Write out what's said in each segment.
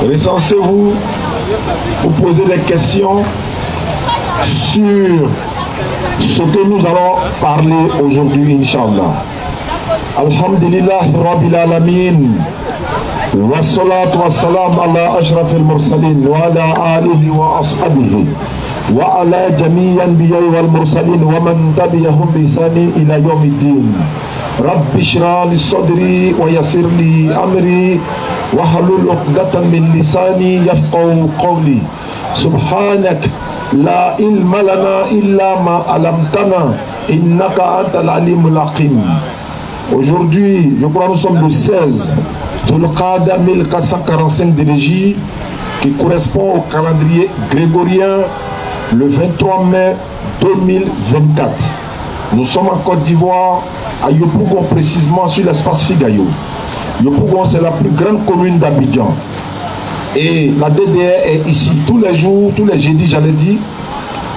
Recensez-vous pour poser des questions sur ce que nous allons parler aujourd'hui, Inch'Allah. Alhamdulillah Rabbil Alamin. Wassalatu wassalam ala ashraf al-mursalin wa ala alihi wa ashabihi wa ala jami'i anbiya'i wal mursalin wa man tabi'ahum bi ihsanin ila yawmiddin. Rabbi shrah li sadri wa yassir li amri wa halul 'uqdatan min lisani yafqahu qawli. Subhanak la ilma lana illa ma 'allamtana innaka antal alimul hakim. Aujourd'hui, je crois que nous sommes le 16 de l'Qada 1445 de l'Égypte, qui correspond au calendrier grégorien le 23 mai 2024. Nous sommes en Côte d'Ivoire, à Yopougon, précisément sur l'espace Figayo. Yopougon, c'est la plus grande commune d'Abidjan. Et la DDR est ici tous les jours, tous les jeudis, j'allais dire,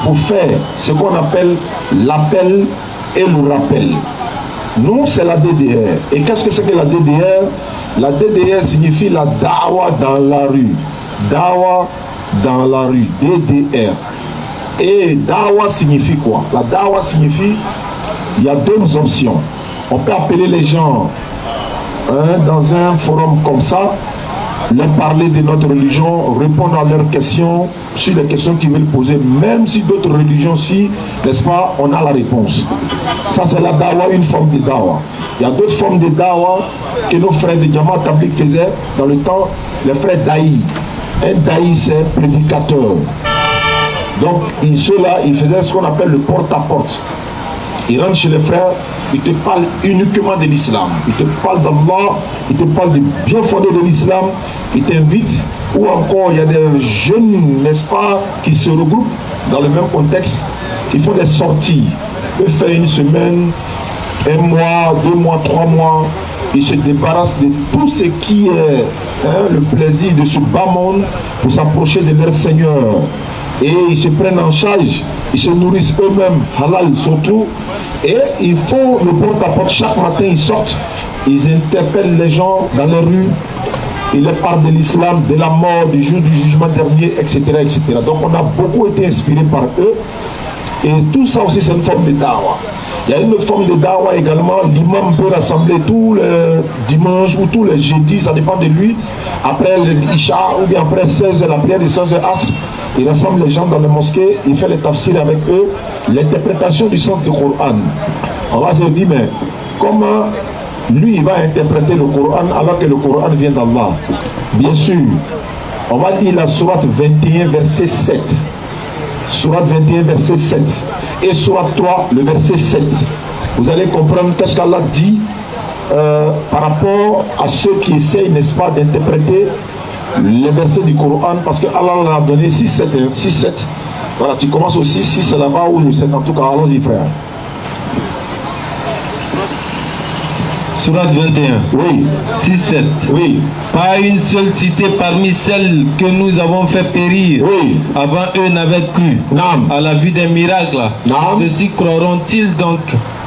pour faire ce qu'on appelle l'appel et le rappel. Nous, c'est la DDR. Et qu'est-ce que c'est que la DDR? La DDR signifie la dawa dans la rue. Dawa dans la rue. DDR. Et dawa signifie quoi? La dawa signifie, il y a deux options. On peut appeler les gens dans un forum comme ça, leur parler de notre religion, répondre à leurs questions, sur les questions qu'ils veulent poser, même si d'autres religions, si, n'est-ce pas, on a la réponse. Ça, c'est la dawa, une forme de dawa. Il y a d'autres formes de dawa que nos frères de Jamaat Tabligh faisaient dans le temps, les frères daï. Un daï, c'est prédicateur. Donc, ceux-là, ils faisaient ce qu'on appelle le porte-à-porte. Ils rentrent chez les frères, ils te parlent uniquement de l'islam. Ils te parlent d'Allah, ils te parlent du bien fondé de l'islam, ils t'invitent. Ou encore, il y a des jeunes, n'est-ce pas, qui se regroupent dans le même contexte, qui font des sorties. Ils peuvent faire une semaine, un mois, 2 mois, 3 mois. Ils se débarrassent de tout ce qui est le plaisir de ce bas monde pour s'approcher de leur Seigneur. Et ils se prennent en charge, ils se nourrissent eux-mêmes, halal surtout. Et il faut le porte-à-porte, chaque matin ils sortent, ils interpellent les gens dans les rues, ils leur parlent de l'islam, de la mort, du jour du jugement dernier, etc., etc. Donc on a beaucoup été inspirés par eux. Et tout ça aussi c'est une forme de dawa. Il y a une autre forme de dawa également, l'imam peut rassembler tous les dimanches ou tous les jeudis, ça dépend de lui, après le Isha ou bien après 16h, la prière de 16h Asr. Il rassemble les gens dans les mosquées, il fait les tafsirs avec eux, l'interprétation du sens du Coran. On va se dire, mais comment lui il va interpréter le Coran alors que le Coran vient d'Allah? Bien sûr, on va lire la sourate 21 verset 7. Sourate 21 verset 7. Et sourate 3 le verset 7. Vous allez comprendre qu'est-ce qu'Allah dit par rapport à ceux qui essayent, n'est-ce pas, d'interpréter les versets du Coran, parce que Allah l'a donné 6-7. 6-7. Voilà, tu commences au 6, c'est là-bas ou le 7. En tout cas, allons-y, frère. Sourate 21. Oui. 6-7. Oui. Pas une seule cité parmi celles que nous avons fait périr. Oui. Avant eux n'avaient cru. Naam. À la vue des miracles. Naam. Ceux-ci croiront-ils donc?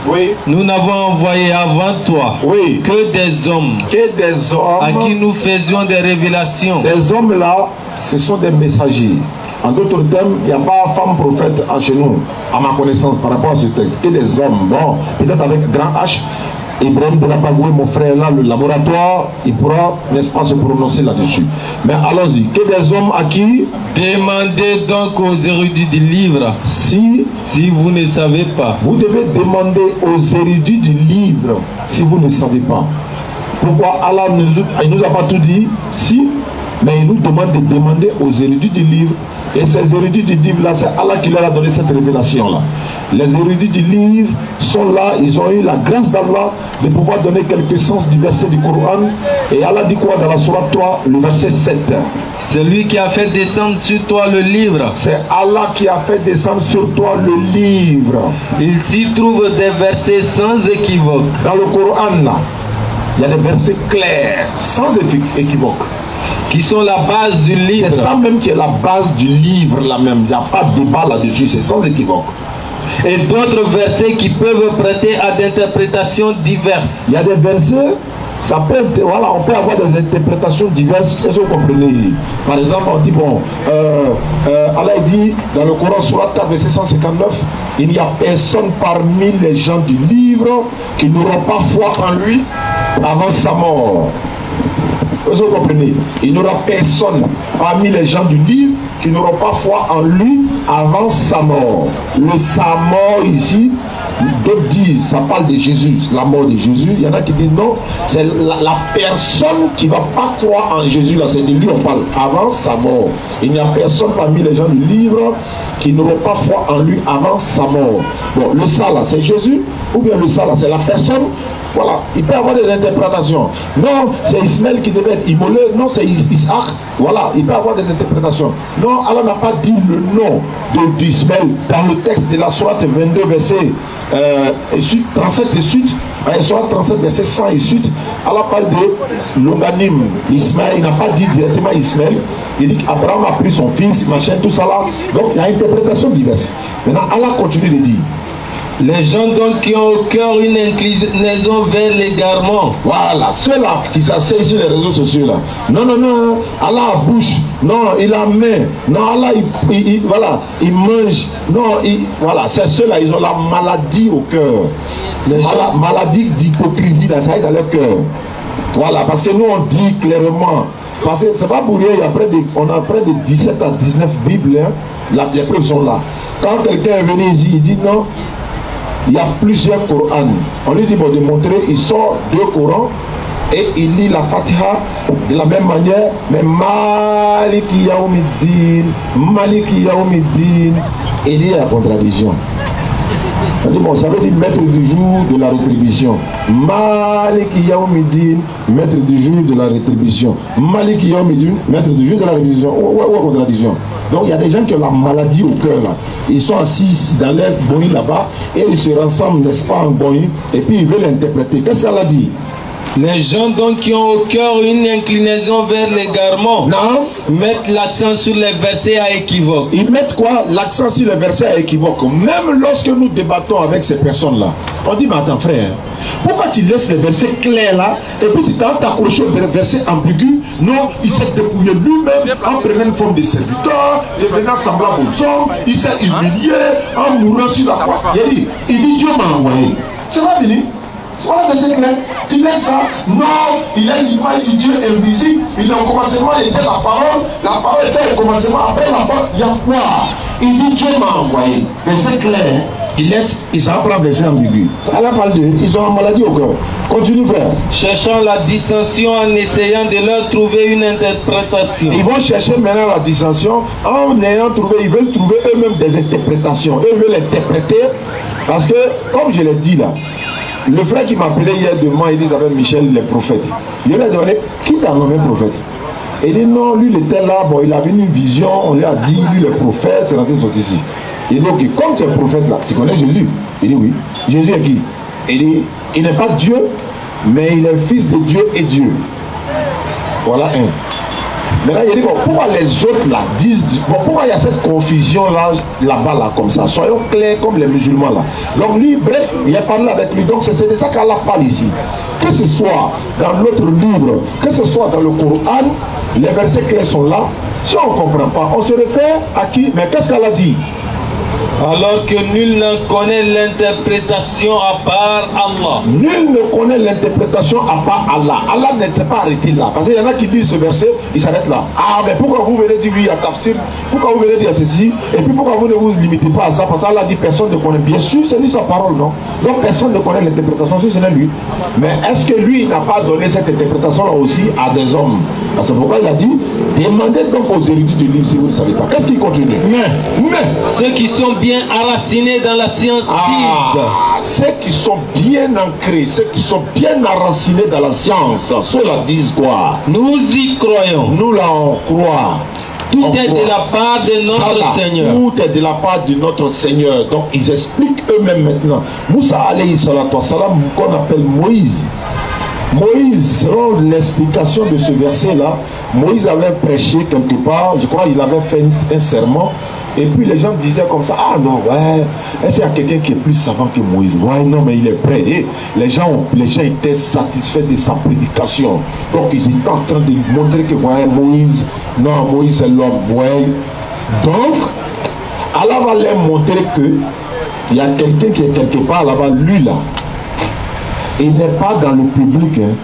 Oui. Nous n'avons envoyé avant toi oui. que des hommes. Que des hommes. À qui nous faisions des révélations. Ces hommes-là, ce sont des messagers. En d'autres termes, il n'y a pas femme prophète chez nous, à ma connaissance, par rapport à ce texte. Que des hommes. Bon, peut-être avec grand H. Ibrahim de la Pagoué, mon frère là, le laboratoire, il pourra, n'est-ce pas, se prononcer là-dessus. Mais allons-y. Que des hommes à qui? Demandez donc aux érudits du livre. Si vous ne savez pas. Vous devez demander aux érudits du livre si vous ne savez pas. Pourquoi Allah ne nous a pas tout dit? Si, mais il nous demande de demander aux érudits du livre. Et ces érudits du livre là, c'est Allah qui leur a donné cette révélation là. Les érudits du livre sont là, ils ont eu la grâce d'Allah de pouvoir donner quelques sens du verset du Coran. Et Allah dit quoi dans la sourate 3, le verset 7? C'est lui qui a fait descendre sur toi le livre. C'est Allah qui a fait descendre sur toi le livre. Il s'y trouve des versets sans équivoque. Dans le Coran là, il y a des versets clairs, sans équivoque, qui sont la base du livre. C'est ça même qui est la base du livre là même. Il n'y a pas de débat là-dessus, c'est sans équivoque. Et d'autres versets qui peuvent prêter à d'interprétations diverses. Il y a des versets, ça peut, voilà, on peut avoir des interprétations diverses. Est-ce que vous comprenez? Par exemple, on dit, bon, Allah dit dans le Coran, Surat 4, verset 159, il n'y a personne parmi les gens du livre qui n'aura pas foi en lui avant sa mort. Est-ce que vous comprenez? Il n'y aura personne parmi les gens du livre qui n'aura pas foi en lui avant sa mort. Sa mort ici, d'autres disent, ça parle de Jésus, la mort de Jésus. Il y en a qui disent non, c'est la personne qui ne va pas croire en Jésus, là, c'est de lui on parle, avant sa mort. Il n'y a personne parmi les gens du livre qui n'aura pas foi en lui avant sa mort. Bon, le ça là, c'est Jésus, ou bien le ça là, c'est la personne. Voilà, il peut y avoir des interprétations. Non, c'est Ismaël qui devait être immolé. Non, c'est Isaac. Voilà, il peut y avoir des interprétations. Non, Allah n'a pas dit le nom d'Ismaël dans le texte de la Sourate 22, verset 37 et suite. Sourate 37, verset 100 et suite. Allah parle de l'oganim, Ismaël. Il n'a pas dit directement Ismaël. Il dit qu'Abraham a pris son fils, machin, tout ça là. Donc, il y a une interprétation diverse. Maintenant, Allah continue de dire. Les gens donc qui ont au cœur une inclinaison vers l'égarement. Voilà, ceux-là qui s'asseyent sur les réseaux sociaux là. Non, non, non, Allah a bouche. Non, il a main. Non, Allah, voilà, il mange. Non, voilà, c'est ceux-là, ils ont la maladie au cœur. Maladie d'hypocrisie, là, ça est dans leur cœur. Voilà, parce que nous on dit clairement. Parce que c'est pas pour rien, on a près de 17 à 19 Bibles, hein, les preuves sont là. Quand quelqu'un est venu ici, il dit non. Il y a plusieurs Corans. On lui dit bon, de montrer, il sort 2 Corans et il lit la Fatiha de la même manière, mais Maliki Yaoumiddin, Maliki Yaoumiddin, il y a la contradiction. On dit bon, ça veut dire maître du jour de la rétribution. Maliki Yaoumiddin, maître du jour de la rétribution. Maliki Yaoumiddin, maître du jour de la rétribution. Où contradiction? Donc il y a des gens qui ont la maladie au cœur là. Ils sont assis dans leur boni là-bas et ils se rassemblent, n'est-ce pas, en boni, et puis ils veulent l'interpréter. Qu'est-ce qu'elle a dit? Les gens donc qui ont au cœur une inclinaison vers l'égarement mettent l'accent sur les versets à équivoque. Ils mettent quoi? L'accent sur les versets à équivoque. Même lorsque nous débattons avec ces personnes-là, on dit, mais attends frère, pourquoi tu laisses les versets clairs là et puis tu t'accroches aux versets ambigus? Non, il s'est dépouillé lui-même en prenant une forme de serviteur, devenant semblable aux hommes, il s'est humilié en mourant sur la croix. Il dit Dieu m'a envoyé. Ça va venir. Voilà le verset clair. Tu laisses ça. Non, il a l'image du Dieu invisible. Il est au commencement, il était la parole était au commencement, après la parole, il y a quoi? Il dit Dieu m'a envoyé. Verset clair. Il laisse, il s'en prend verset ambigu. Allah parle d'eux, ils ont une maladie au cœur. Continue frère. Cherchant la dissension en essayant de leur trouver une interprétation. Ils vont chercher maintenant la dissension en ayant trouvé, ils veulent trouver eux-mêmes des interprétations. Eux veulent interpréter parce que, comme je l'ai dit là, le frère qui m'appelait hier demain, il dit avec Michel, les prophètes. Je lui ai demandé, qui t'a nommé prophète? Il dit non, lui il était là, bon, il avait une vision, on lui a dit, lui le prophète, c'est rentré sorti ici. Il dit ok, comme tu es prophète là, tu connais Jésus? Il dit oui. Jésus est qui? Il dit, il n'est pas Dieu, mais il est fils de Dieu et Dieu. Voilà un. Maintenant, il dit, bon, pourquoi les autres là disent, bon, pourquoi il y a cette confusion là-bas, là, comme ça? Soyons clairs comme les musulmans là. Donc lui, bref, il a parlé avec lui. Donc c'est de ça qu'Allah parle ici. Que ce soit dans l'autre livre, que ce soit dans le Coran, les versets clairs sont là. Si on ne comprend pas, on se réfère à qui? Mais qu'est-ce qu'Allah dit? Alors que nul ne connaît l'interprétation à part Allah. Nul ne connaît l'interprétation à part Allah. Allah n'était pas arrêté là. Parce qu'il y en a qui disent ce verset, il s'arrête là. Ah, mais pourquoi vous venez dire oui à tafsir? Pourquoi vous venez dire ceci? Et puis pourquoi vous ne vous limitez pas à ça? Parce qu'Allah dit personne ne connaît. Bien sûr, c'est lui sa parole, non? Donc personne ne connaît l'interprétation si ce n'est lui. Mais est-ce que lui n'a pas donné cette interprétation-là aussi à des hommes? C'est pourquoi il a dit, demandez donc aux érudits du livre si vous ne savez pas. Qu'est-ce qu'il continue? Mais ceux qui sont bien enracinés dans la science disent. Ceux qui sont bien ancrés, ceux qui sont bien enracinés dans la science, ceux-là disent quoi? Nous y croyons. Nous là on croit. Tout est de la part de notre Seigneur. Tout est de la part de notre Seigneur. Donc ils expliquent eux-mêmes maintenant. Moussa alayhi salatu wa salam, qu'on appelle Moïse. Moïse rend l'explication de ce verset-là. Moïse avait prêché quelque part, je crois qu'il avait fait un serment. Et puis les gens disaient comme ça, ah non, ouais, est-ce qu'il y a quelqu'un qui est plus savant que Moïse? Ouais, non, mais il est prêt. Et les gens étaient satisfaits de sa prédication. Donc ils étaient en train de montrer que, ouais, Moïse, non, Moïse c'est l'homme, ouais. Donc, Allah va leur montrer que il y a quelqu'un qui est quelque part là-bas, lui là. Il n'est pas dans le public, hein.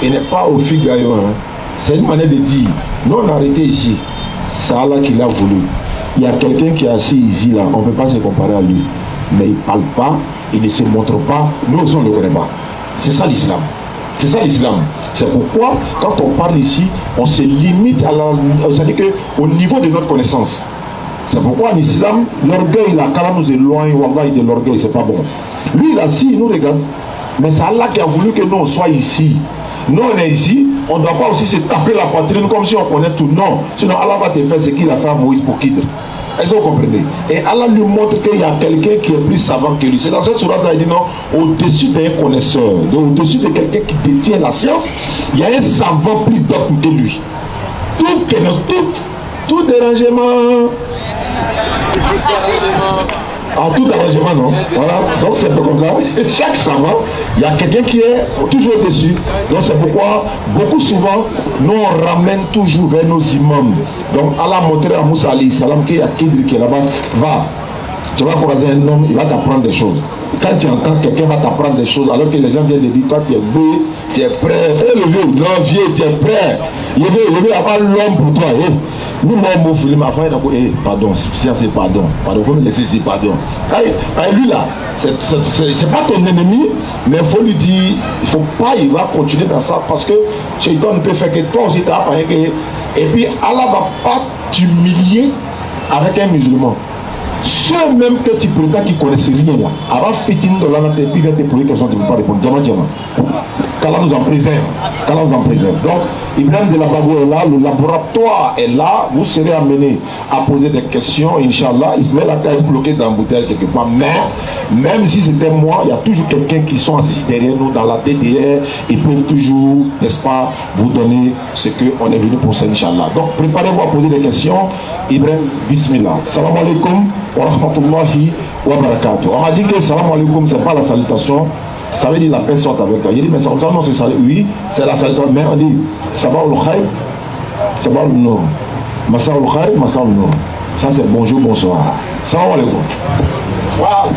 Il n'est pas au Figaro. Hein. C'est une manière de dire, nous on a arrêté ici. C'est Allah qui l'a voulu. Il y a quelqu'un qui est assis ici là, on ne peut pas se comparer à lui. Mais il ne parle pas, il ne se montre pas, nous aussi on ne le connaît pas. C'est ça l'islam. C'est ça l'islam. C'est pourquoi quand on parle ici, on se limite à la. C'est-à-dire qu'au niveau de notre connaissance. C'est pourquoi en islam, l'orgueil, la kala nous éloigne, wallah, de l'orgueil, c'est pas bon. Lui, là, si, il nous regarde. Mais c'est Allah qui a voulu que nous, on soit ici. Nous, on est ici, on ne doit pas aussi se taper la poitrine comme si on connaît tout. Non. Sinon, Allah va te faire ce qu'il a fait à Moïse pour Kidr. Est-ce que vous comprenez? Et Allah lui montre qu'il y a quelqu'un qui est plus savant que lui. C'est dans cette sourate là, il dit non, au-dessus d'un connaisseur, au-dessus de quelqu'un qui détient la science, il y a un savant plus docte que lui. Tout dérangement. En tout arrangement, non? Voilà, donc c'est un peu comme ça. Chaque savant, il y a quelqu'un qui est toujours dessus. Donc c'est pourquoi, beaucoup souvent, nous on ramène toujours vers nos imams. Donc Allah a montré à Moussa alayhi salam qu'il y a Kidri qui est là-bas. Va, tu vas croiser un homme, il va t'apprendre des choses. Quand tu entends quelqu'un va t'apprendre des choses, alors que les gens viennent de dire, toi tu es beau, tu es prêt. Et le vieux, non vieux, tu es prêt. Il veut avoir l'homme pour toi. Nous, mon film, ma femme, pardon, c'est pardon. Pardon, il faut me laisser ici, pardon. Lui là, c'est pas ton ennemi, mais il faut lui dire, il faut pas, il va continuer dans ça parce que Shaitan ne peut faire que toi aussi, tu as appris que. Et puis Allah va pas t'humilier avec un musulman. Ceux même que tu prétends qui ne connaissent rien là, avant fitine de l'année, et puis il va te poser question, tu ne peux pas répondre. Qu'Allah nous en préserve. Qu'Allah nous en préserve. Donc, Ibrahim de la Babou est là, le laboratoire est là, vous serez amenés à poser des questions, Inch'Allah. Il se met la taille bloquée dans la bouteille quelque part. Mais, même si c'était moi, il y a toujours quelqu'un qui sont assis derrière nous dans la DDR. Ils peuvent toujours, n'est-ce pas, vous donner ce qu'on est venu pour ça, Inch'Allah. Donc, préparez-vous à poser des questions. Ibrahim, bismillah. Salam alaikum wa rahmatullahi wa barakatuh. On m'a dit que salam alaikum, c'est pas la salutation. Ça veut dire la paix soit avec toi. Il dit, mais ça, non, c'est ça. Oui, c'est la salutation. Mais on dit, Sabahul Khair, Sabahul Nour. Masaul Khair, Masaul Nour. Ça, c'est bonjour, bonsoir. Salam alaikum. Wow.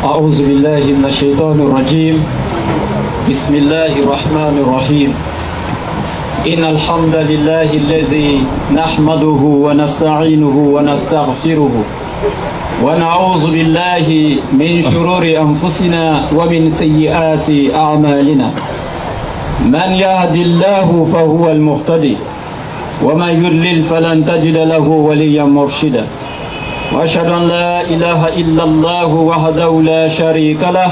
أعوذ بالله من الشيطان الرجيم بسم الله الرحمن الرحيم إن الحمد لله الذي نحمده ونستعينه ونستغفره ونعوذ بالله من شرور أنفسنا ومن سيئات أعمالنا من يهد الله فهو المهتدي ومن يضلل فلن تجد له وليا مرشدا وأشهد أن لا إله إلا الله وحده لا شريك له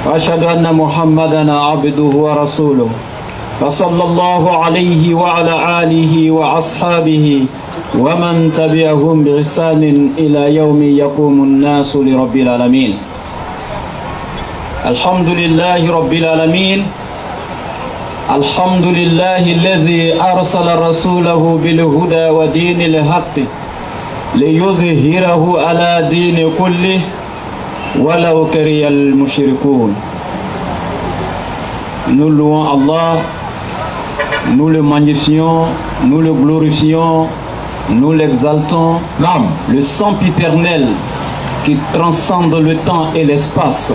وأشهد أن محمدا عبده ورسوله فصلى الله عليه وعلى آله وأصحابه ومن تبعهم بإحسان إلى يوم يقوم الناس لرب العالمين الحمد لله رب العالمين الحمد لله الذي أرسل رسوله بالهدى ودين الحق ليظهره على دين كله ولو كره المشركون. Nous louons Allah, nous le magnifions, nous le glorifions, nous l'exaltons, le sempiternel qui transcende le temps et l'espace.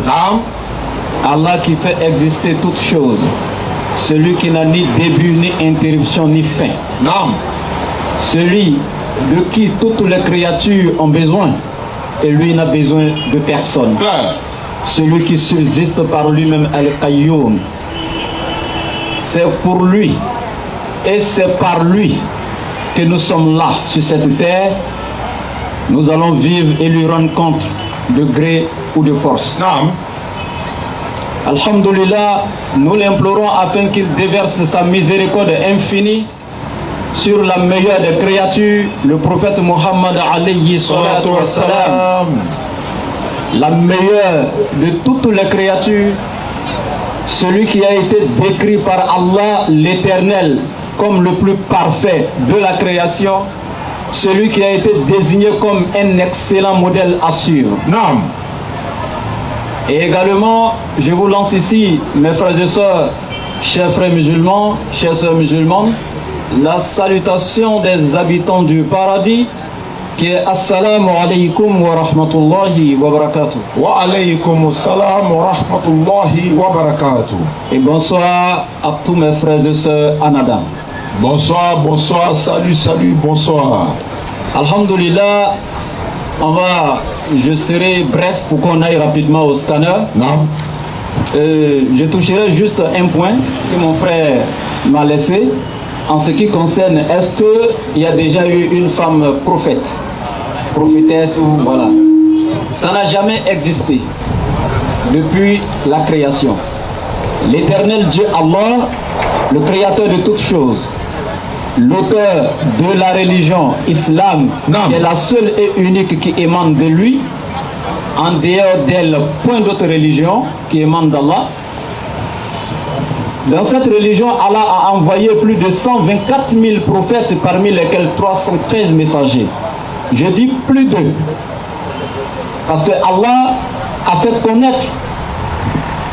Allah qui fait exister toutes choses, celui qui n'a ni début, ni interruption, ni fin. Celui de qui toutes les créatures ont besoin et lui n'a besoin de personne. Celui qui subsiste par lui-même Al-Qayyum. C'est pour lui et c'est par lui que nous sommes là sur cette terre. Nous allons vivre et lui rendre compte de gré ou de force. Alhamdulillah, nous l'implorons afin qu'il déverse sa miséricorde infinie sur la meilleure des créatures, le prophète Muhammad alayhi salatu wassalam, la meilleure de toutes les créatures, celui qui a été décrit par Allah l'éternel comme le plus parfait de la création, celui qui a été désigné comme un excellent modèle à suivre. Naam. Et également, je vous lance ici, mes frères et sœurs, chers frères musulmans, chères sœurs musulmanes, la salutation des habitants du paradis, qui est Assalamu alaikum wa rahmatullahi wa barakatuh. Wa alaykum assalam wa rahmatullahi wa barakatuh. Et bonsoir à tous mes frères et sœurs Anadan. Bonsoir, bonsoir, salut, salut, bonsoir. Alhamdulillah, je serai bref pour qu'on aille rapidement au scanner. Non. Je toucherai juste un point que mon frère m'a laissé en ce qui concerne est-ce qu'il y a déjà eu une femme prophète, prophétesse ou voilà. Ça n'a jamais existé depuis la création. L'éternel Dieu Allah, le créateur de toutes choses, l'auteur de la religion islam, qui est la seule et unique qui émane de lui, en dehors d'elle, point d'autre religion qui émane d'Allah. Dans cette religion, Allah a envoyé plus de 124 000 prophètes, parmi lesquels 313 messagers. Je dis plus d'eux, parce que Allah a fait connaître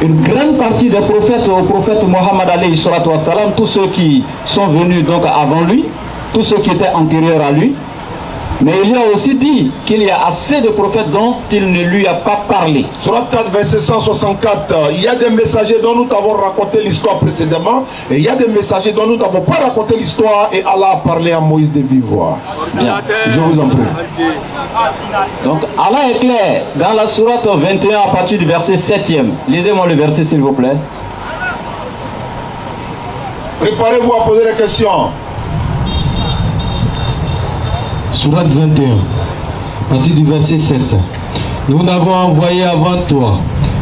une grande partie des prophètes au prophète Mohammed alayhi salatu wassalam, tous ceux qui sont venus donc avant lui, tous ceux qui étaient antérieurs à lui. Mais il lui a aussi dit qu'il y a assez de prophètes dont il ne lui a pas parlé. Surat 4, verset 164, il y a des messagers dont nous t'avons raconté l'histoire précédemment, et il y a des messagers dont nous t'avons pas raconté l'histoire, et Allah a parlé à Moïse de vive voix. Je vous en prie. Donc Allah est clair dans la sourate 21 à partir du verset 7e. Lisez-moi le verset s'il vous plaît. Préparez-vous à poser des questions. Sourate 21, à partir du verset 7. Nous n'avons envoyé avant toi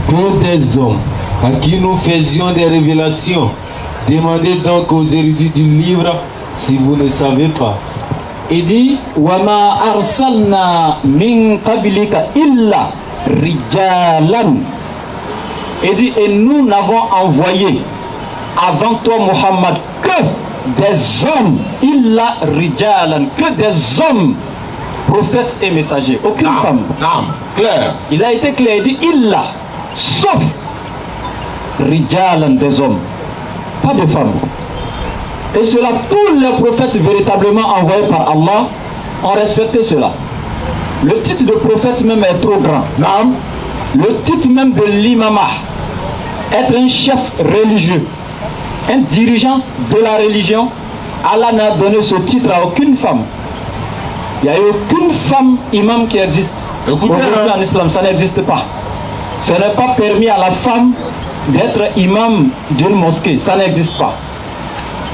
que des hommes à qui nous faisions des révélations. Demandez donc aux érudits du livre si vous ne savez pas. Il dit Wama arsalna min qablika illa rijalan. Il dit et nous n'avons envoyé avant toi Muhammad que des hommes, illa rijalan, que des hommes, prophètes et messagers, aucune femme. Clair. Il a été clair, il dit illa, sauf rijalan, des hommes, pas de femmes. Et cela, tous les prophètes véritablement envoyés par Allah ont respecté cela. Le titre de prophète même est trop grand. Le titre même de l'imamah, être un chef religieux, un dirigeant de la religion, Allah n'a donné ce titre à aucune femme. Il n'y a aucune femme imam qui existe. Aujourd'hui en islam, ça n'existe pas. Ce n'est pas permis à la femme d'être imam d'une mosquée. Ça n'existe pas.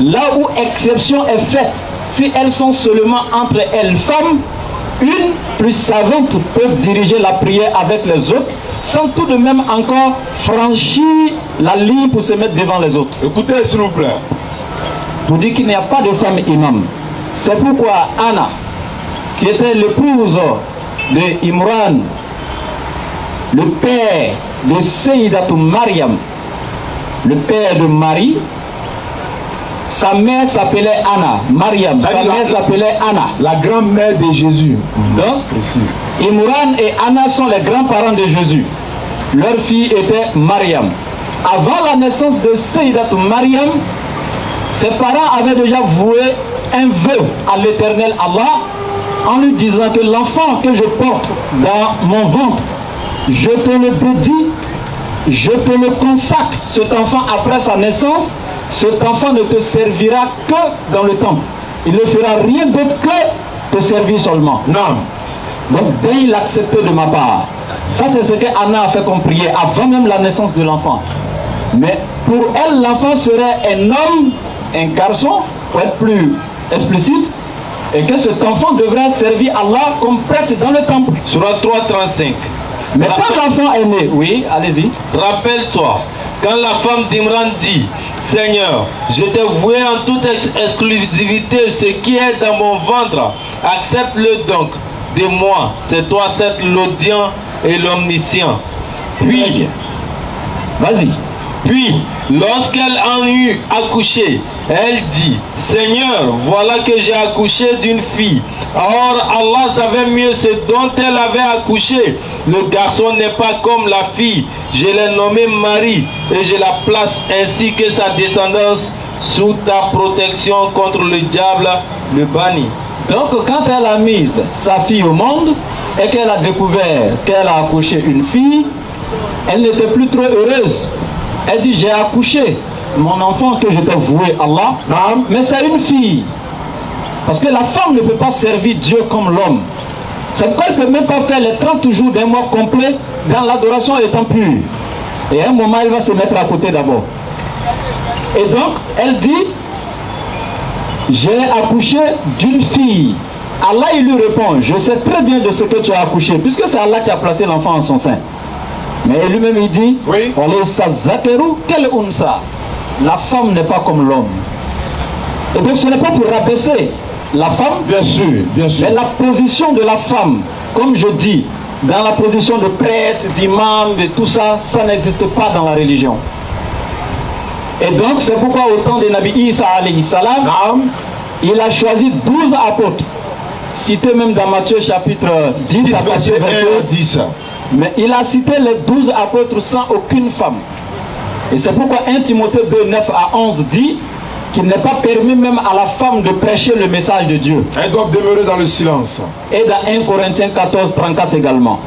Là où exception est faite, si elles sont seulement entre elles femmes, une plus savante peut diriger la prière avec les autres, sans tout de même encore franchir la ligne pour se mettre devant les autres. Écoutez s'il vous plaît. Vous dites qu'il n'y a pas de femme imam. C'est pourquoi Anna, qui était l'épouse de Imran, le père de Sayyidatou Maryam, le père de Marie, sa mère s'appelait Anna, Maryam, sa mère s'appelait Anna. La grand-mère de Jésus. Donc, Imran et Anna sont les grands-parents de Jésus. Leur fille était Maryam. Avant la naissance de Sayyidatou Maryam, ses parents avaient déjà voué un vœu à l'éternel Allah en lui disant que l'enfant que je porte dans mon ventre, je te le dédie, je te le consacre. Cet enfant après sa naissance, cet enfant ne te servira que dans le temple. Il ne fera rien d'autre que te servir seulement. Non. Donc dès il acceptait de ma part. Ça c'est ce que Anna a fait comme prière avant même la naissance de l'enfant. Mais pour elle, l'enfant serait un homme, un garçon, pour être plus explicite, et que cet enfant devrait servir Allah comme prêtre dans le temple. Surat 3:35. Mais quand l'enfant est né, oui, allez-y. Rappelle-toi, quand la femme d'Imran dit, Seigneur, je t'ai voué en toute exclusivité ce qui est dans mon ventre, accepte-le donc de moi, c'est toi certes l'audient et l'omniscient. Puis, vas-y. Puis, lorsqu'elle en eut accouché, Elle dit, Seigneur, voilà que j'ai accouché d'une fille. Or, Allah savait mieux ce dont elle avait accouché. Le garçon n'est pas comme la fille. Je l'ai nommé Marie et je la place ainsi que sa descendance sous ta protection contre le diable, le banni. Donc, quand elle a mis sa fille au monde et qu'elle a découvert qu'elle a accouché une fille, elle n'était plus trop heureuse. Elle dit, j'ai accouché mon enfant que je t'ai voué à Allah, mais c'est une fille. Parce que la femme ne peut pas servir Dieu comme l'homme. C'est pourquoi elle ne peut même pas faire les 30 jours d'un mois complet dans l'adoration étant pure. Et à un moment, elle va se mettre à côté d'abord. Et donc, elle dit, j'ai accouché d'une fille. Allah, il lui répond, je sais très bien de ce que tu as accouché, puisque c'est Allah qui a placé l'enfant en son sein. Mais lui-même, il dit, oui. La femme n'est pas comme l'homme. Et donc, ce n'est pas pour rabaisser la femme, bien sûr, mais la position de la femme, comme je dis, dans la position de prêtre, d'imam, de tout ça, ça n'existe pas dans la religion. Et donc, c'est pourquoi au temps de Nabi Isa alayhi salam, il a choisi 12 apôtres, cité même dans Matthieu chapitre 10, verset 10. Mais il a cité les 12 apôtres sans aucune femme. Et c'est pourquoi 1 Timothée 2, 9 à 11 dit qu'il n'est pas permis même à la femme de prêcher le message de Dieu. Elle doit demeurer dans le silence. Et dans 1 Corinthiens 14, 34 également.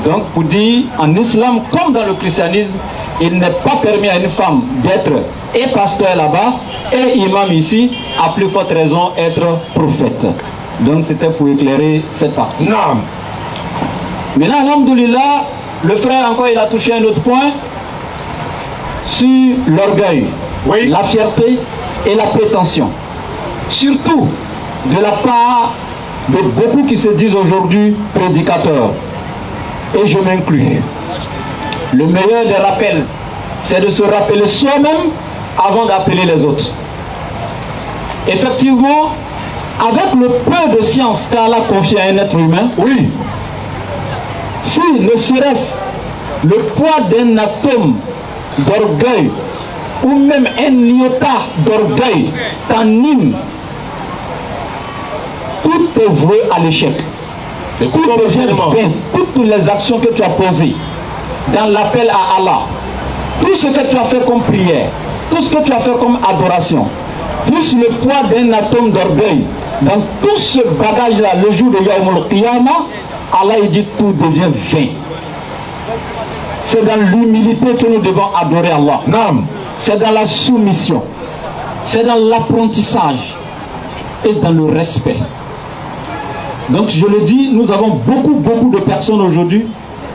Donc pour dire, en islam comme dans le christianisme, il n'est pas permis à une femme d'être et pasteur là-bas et imam ici, à plus forte raison être prophète. Donc c'était pour éclairer cette partie. Non. Maintenant, alhamdoulilah, le frère encore il a touché un autre point sur l'orgueil, oui. La fierté et la prétention. Surtout de la part de beaucoup qui se disent aujourd'hui prédicateurs. Et je m'inclus. Le meilleur des rappels, c'est de se rappeler soi-même avant d'appeler les autres. Effectivement, avec le peu de science qu'Allah confie à un être humain, oui. Si ne serait-ce le poids d'un atome d'orgueil ou même un iota d'orgueil t'anime, tout est voué à l'échec. Toutes les actions que tu as posées dans l'appel à Allah, tout ce que tu as fait comme prière, tout ce que tu as fait comme adoration, plus le poids d'un atome d'orgueil, dans tout ce bagage-là, le jour de Yawm al-Qiyamah, Allah il dit tout devient vain. C'est dans l'humilité que nous devons adorer Allah. C'est dans la soumission. C'est dans l'apprentissage et dans le respect. Donc je le dis, nous avons beaucoup de personnes aujourd'hui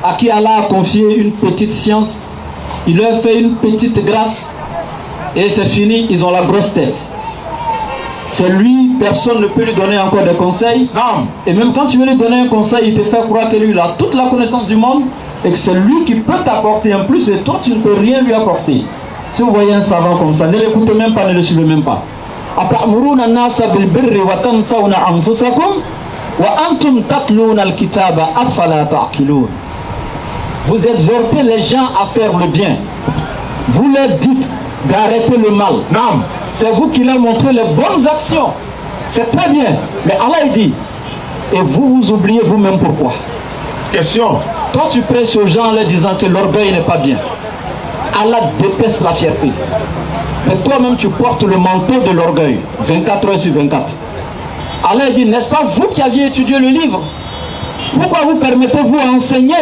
à qui Allah a confié une petite science. Il leur fait une petite grâce et c'est fini, ils ont la grosse tête. C'est lui, personne ne peut lui donner encore des conseils. Et même quand tu veux lui donner un conseil, il te fait croire que lui il a toute la connaissance du monde et que c'est lui qui peut t'apporter en plus et toi tu ne peux rien lui apporter. Si vous voyez un savant comme ça, ne l'écoutez même pas, ne le suivez même pas. Vous exhortez les gens à faire le bien. Vous leur dites d'arrêter le mal. C'est vous qui leur montrez les bonnes actions. C'est très bien. Mais Allah il dit, et vous vous oubliez vous-même pourquoi. Question. Toi tu prêches aux gens en leur disant que l'orgueil n'est pas bien. Allah déteste la fierté. Mais toi-même tu portes le manteau de l'orgueil 24 heures sur 24. Allah dit, n'est-ce pas vous qui aviez étudié le livre? Pourquoi vous permettez-vous à enseigner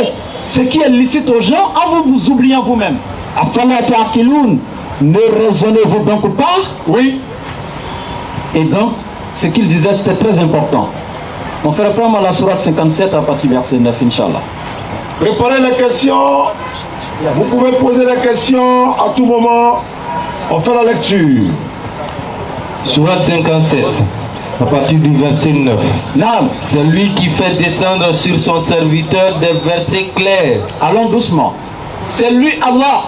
ce qui est licite aux gens en vous oubliant vous-même? Ne raisonnez-vous donc pas? Oui. Et donc, ce qu'il disait, c'était très important. On fait reprendre la sourate 57 à partir du verset 9, Inch'Allah. Préparez les questions. Vous pouvez poser des questions à tout moment. On fait la lecture. Sourate 57, à partir du verset 9. C'est lui qui fait descendre sur son serviteur des versets clairs. Allons doucement. C'est lui, Allah,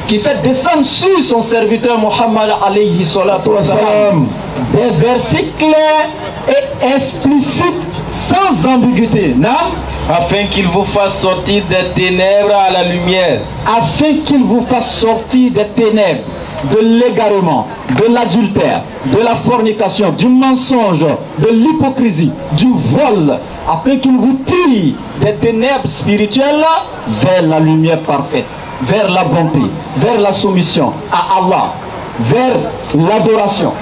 qui fait descendre sur son serviteur Muhammad alayhi salatu wa salam des versets clairs et explicites sans ambiguïté. Afin qu'il vous fasse sortir des ténèbres à la lumière. Afin qu'il vous fasse sortir des ténèbres de l'égarement, de l'adultère, de la fornication, du mensonge, de l'hypocrisie, du vol, afin qu'il vous tire des ténèbres spirituelles vers la lumière parfaite, vers la bonté, vers la soumission à Allah, vers l'adoration.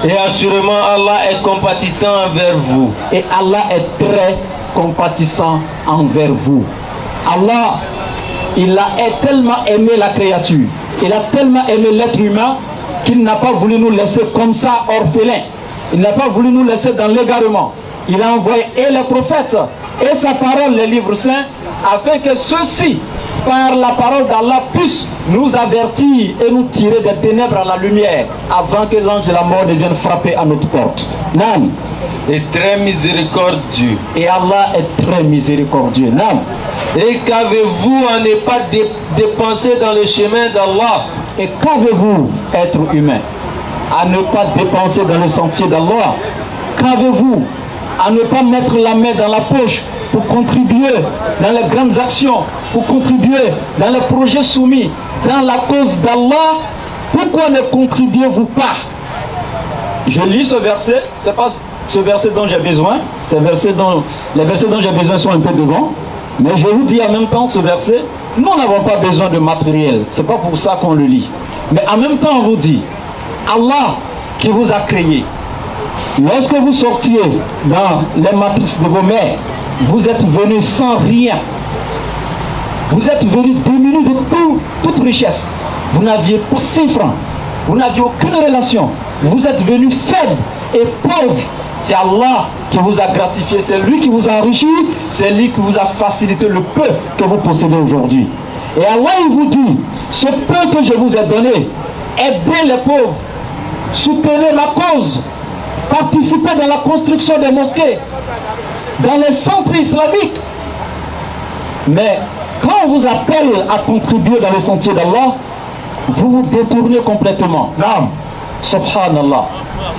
Et assurément Allah est compatissant envers vous. Et Allah est très compatissant envers vous. Allah, il a tellement aimé la créature, il a tellement aimé l'être humain qu'il n'a pas voulu nous laisser comme ça orphelins. Il n'a pas voulu nous laisser dans l'égarement. Il a envoyé et les prophètes et sa parole, les livres saints, afin que ceux-ci, par la parole d'Allah, puissent nous avertir et nous tirer des ténèbres à la lumière avant que l'ange de la mort ne vienne frapper à notre porte. Nam. Et très miséricordieux. Et Allah est très miséricordieux. Nam. Et qu'avez-vous à ne pas dépenser dans le chemin d'Allah? Et qu'avez-vous, être humain, à ne pas dépenser dans le sentier d'Allah? Qu'avez-vous à ne pas mettre la main dans la poche pour contribuer dans les grandes actions, pour contribuer dans les projets soumis, dans la cause d'Allah? Pourquoi ne contribuez-vous pas? Je lis ce verset, c'est pas ce verset dont j'ai besoin, les versets dont j'ai besoin sont un peu devant, mais je vous dis en même temps ce verset, nous n'avons pas besoin de matériel, c'est pas pour ça qu'on le lit. Mais en même temps on vous dit, Allah qui vous a créé, lorsque vous sortiez dans les matrices de vos mères, vous êtes venus sans rien. Vous êtes venus démunis de toute richesse. Vous n'aviez pas 6 francs. Vous n'aviez aucune relation. Vous êtes venus faibles et pauvres. C'est Allah qui vous a gratifié. C'est lui qui vous a enrichi. C'est lui qui vous a facilité le peu que vous possédez aujourd'hui. Et Allah, il vous dit, ce peu que je vous ai donné, aidez les pauvres. Soutenez ma cause. Participez dans la construction des mosquées, dans les centres islamiques. Mais quand on vous appelle à contribuer dans le sentier d'Allah, vous vous détournez complètement. Non. Subhanallah.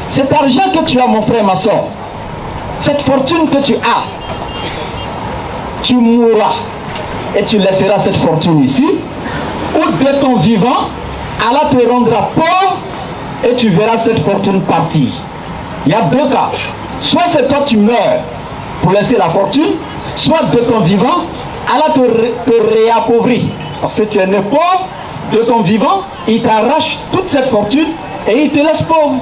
Cet argent que tu as, mon frère, ma soeur, cette fortune que tu as, tu mourras et tu laisseras cette fortune ici, ou de ton vivant, Allah te rendra pauvre et tu verras cette fortune partir. Il y a 2 cas. Soit c'est toi tu meurs pour laisser la fortune, soit de ton vivant, Allah te réappauvrit. Parce que tu es né pauvre, de ton vivant, il t'arrache toute cette fortune et il te laisse pauvre.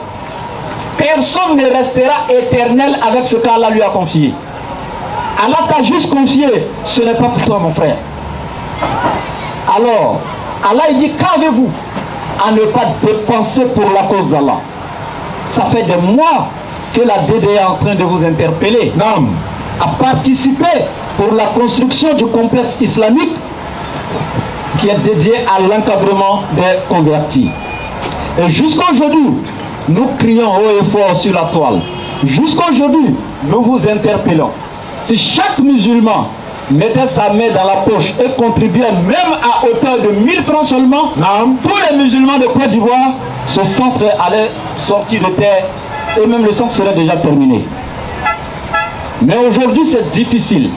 Personne ne restera éternel avec ce qu'Allah lui a confié. Allah t'a juste confié, ce n'est pas pour toi mon frère. Alors, Allah il dit, qu'avez-vous à ne pas dépenser pour la cause d'Allah? Ça fait des mois que la DD est en train de vous interpeller. Non. À participer pour la construction du complexe islamique qui est dédié à l'encadrement des convertis. Et jusqu'à aujourd'hui, nous crions haut et fort sur la toile. Jusqu'à aujourd'hui, nous vous interpellons. Si chaque musulman mettait sa main dans la poche et contribuait même à hauteur de 1000 francs seulement, tous les musulmans de Côte d'Ivoire, ce centre allait sortir de terre et même le centre serait déjà terminé. Mais aujourd'hui c'est difficile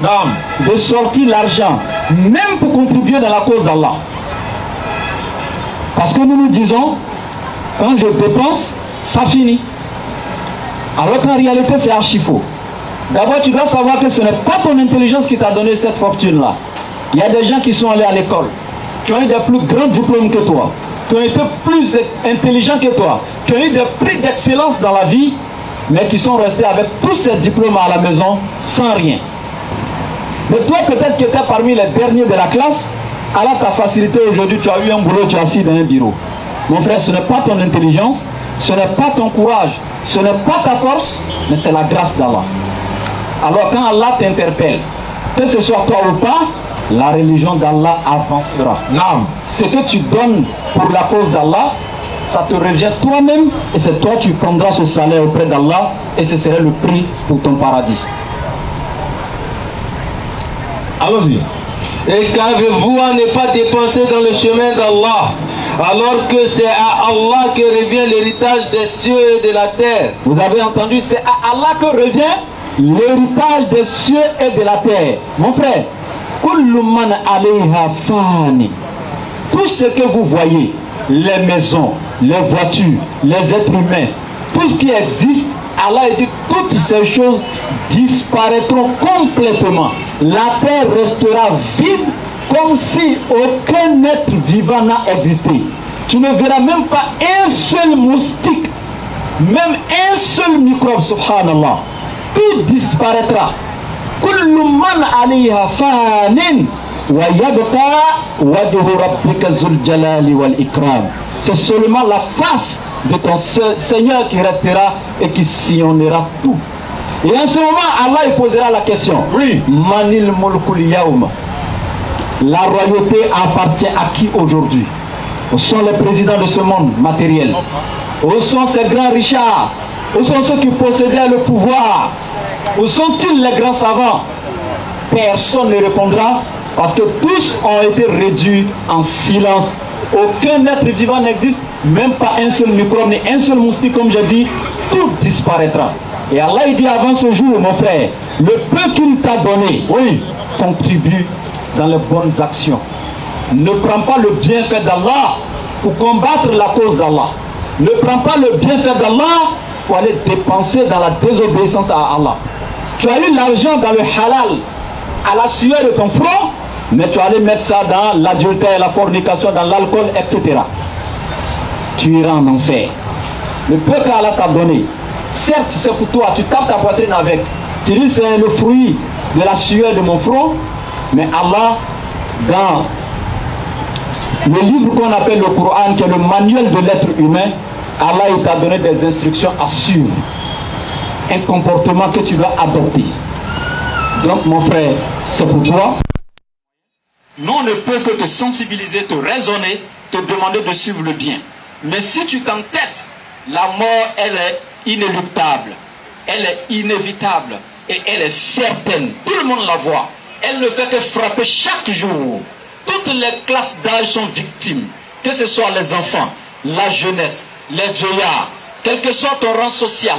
de sortir l'argent, même pour contribuer dans la cause d'Allah. Parce que nous nous disons, quand je dépense, ça finit. Alors qu'en réalité c'est archi faux. D'abord tu dois savoir que ce n'est pas ton intelligence qui t'a donné cette fortune-là. Il y a des gens qui sont allés à l'école, qui ont eu des plus grands diplômes que toi, qui ont été plus intelligents que toi, qui ont eu des prix d'excellence dans la vie, mais qui sont restés avec tous ces diplômes à la maison sans rien. Mais toi peut-être que tu étais parmi les derniers de la classe, Allah t'a facilité aujourd'hui, tu as eu un boulot, tu es assis dans un bureau. Mon frère, ce n'est pas ton intelligence, ce n'est pas ton courage, ce n'est pas ta force, mais c'est la grâce d'Allah. Alors quand Allah t'interpelle, que ce soit toi ou pas, la religion d'Allah avancera. Non. Ce que tu donnes pour la cause d'Allah, ça te revient toi-même et c'est toi tu prendras ce salaire auprès d'Allah et ce serait le prix pour ton paradis. Allons-y. Et qu'avez-vous à ne pas dépenser dans le chemin d'Allah, alors que c'est à Allah que revient l'héritage des cieux et de la terre? Vous avez entendu, c'est à Allah que revient l'héritage des cieux et de la terre. Mon frère, tout ce que vous voyez, les maisons, les voitures, les êtres humains, tout ce qui existe, Allah a dit toutes ces choses disparaîtront complètement. La terre restera vide comme si aucun être vivant n'a existé. Tu ne verras même pas un seul moustique, même un seul microbe, subhanallah. Tout disparaîtra. Kullu man alayha fanin wa yabqa wajhu rabbika zul jalali wal ikram. C'est seulement la face de ton Seigneur qui restera et qui sillonnera tout. Et en ce moment, Allah il posera la question. Oui. Manil mulkul yawma. La royauté appartient à qui aujourd'hui? Où sont les présidents de ce monde matériel? Où sont ces grands richards? Où sont ceux qui possédaient le pouvoir? Où sont-ils les grands savants? Personne ne répondra parce que tous ont été réduits en silence. Aucun être vivant n'existe, même pas un seul microbe, ni un seul moustique, comme j'ai dit, tout disparaîtra. Et Allah il dit avant ce jour, mon frère, le peu qu'il t'a donné, oui, contribue dans les bonnes actions. Ne prends pas le bienfait d'Allah pour combattre la cause d'Allah. Ne prends pas le bienfait d'Allah pour aller dépenser dans la désobéissance à Allah. Tu as eu l'argent dans le halal, à la sueur de ton front, mais tu allais mettre ça dans l'adultère, la fornication, dans l'alcool, etc. Tu iras en enfer. Le peu qu'Allah t'a donné, certes c'est pour toi, tu tapes ta poitrine avec. Tu dis c'est le fruit de la sueur de mon front, mais Allah, dans le livre qu'on appelle le Coran, qui est le manuel de l'être humain, Allah il t'a donné des instructions à suivre. Un comportement que tu dois adopter. Donc mon frère, c'est pour toi. Non, on ne peut que te sensibiliser, te raisonner, te demander de suivre le bien. Mais si tu t'entêtes, la mort, elle est inéluctable, elle est inévitable et elle est certaine. Tout le monde la voit. Elle ne fait que frapper chaque jour. Toutes les classes d'âge sont victimes, que ce soit les enfants, la jeunesse, les vieillards, quel que soit ton rang social,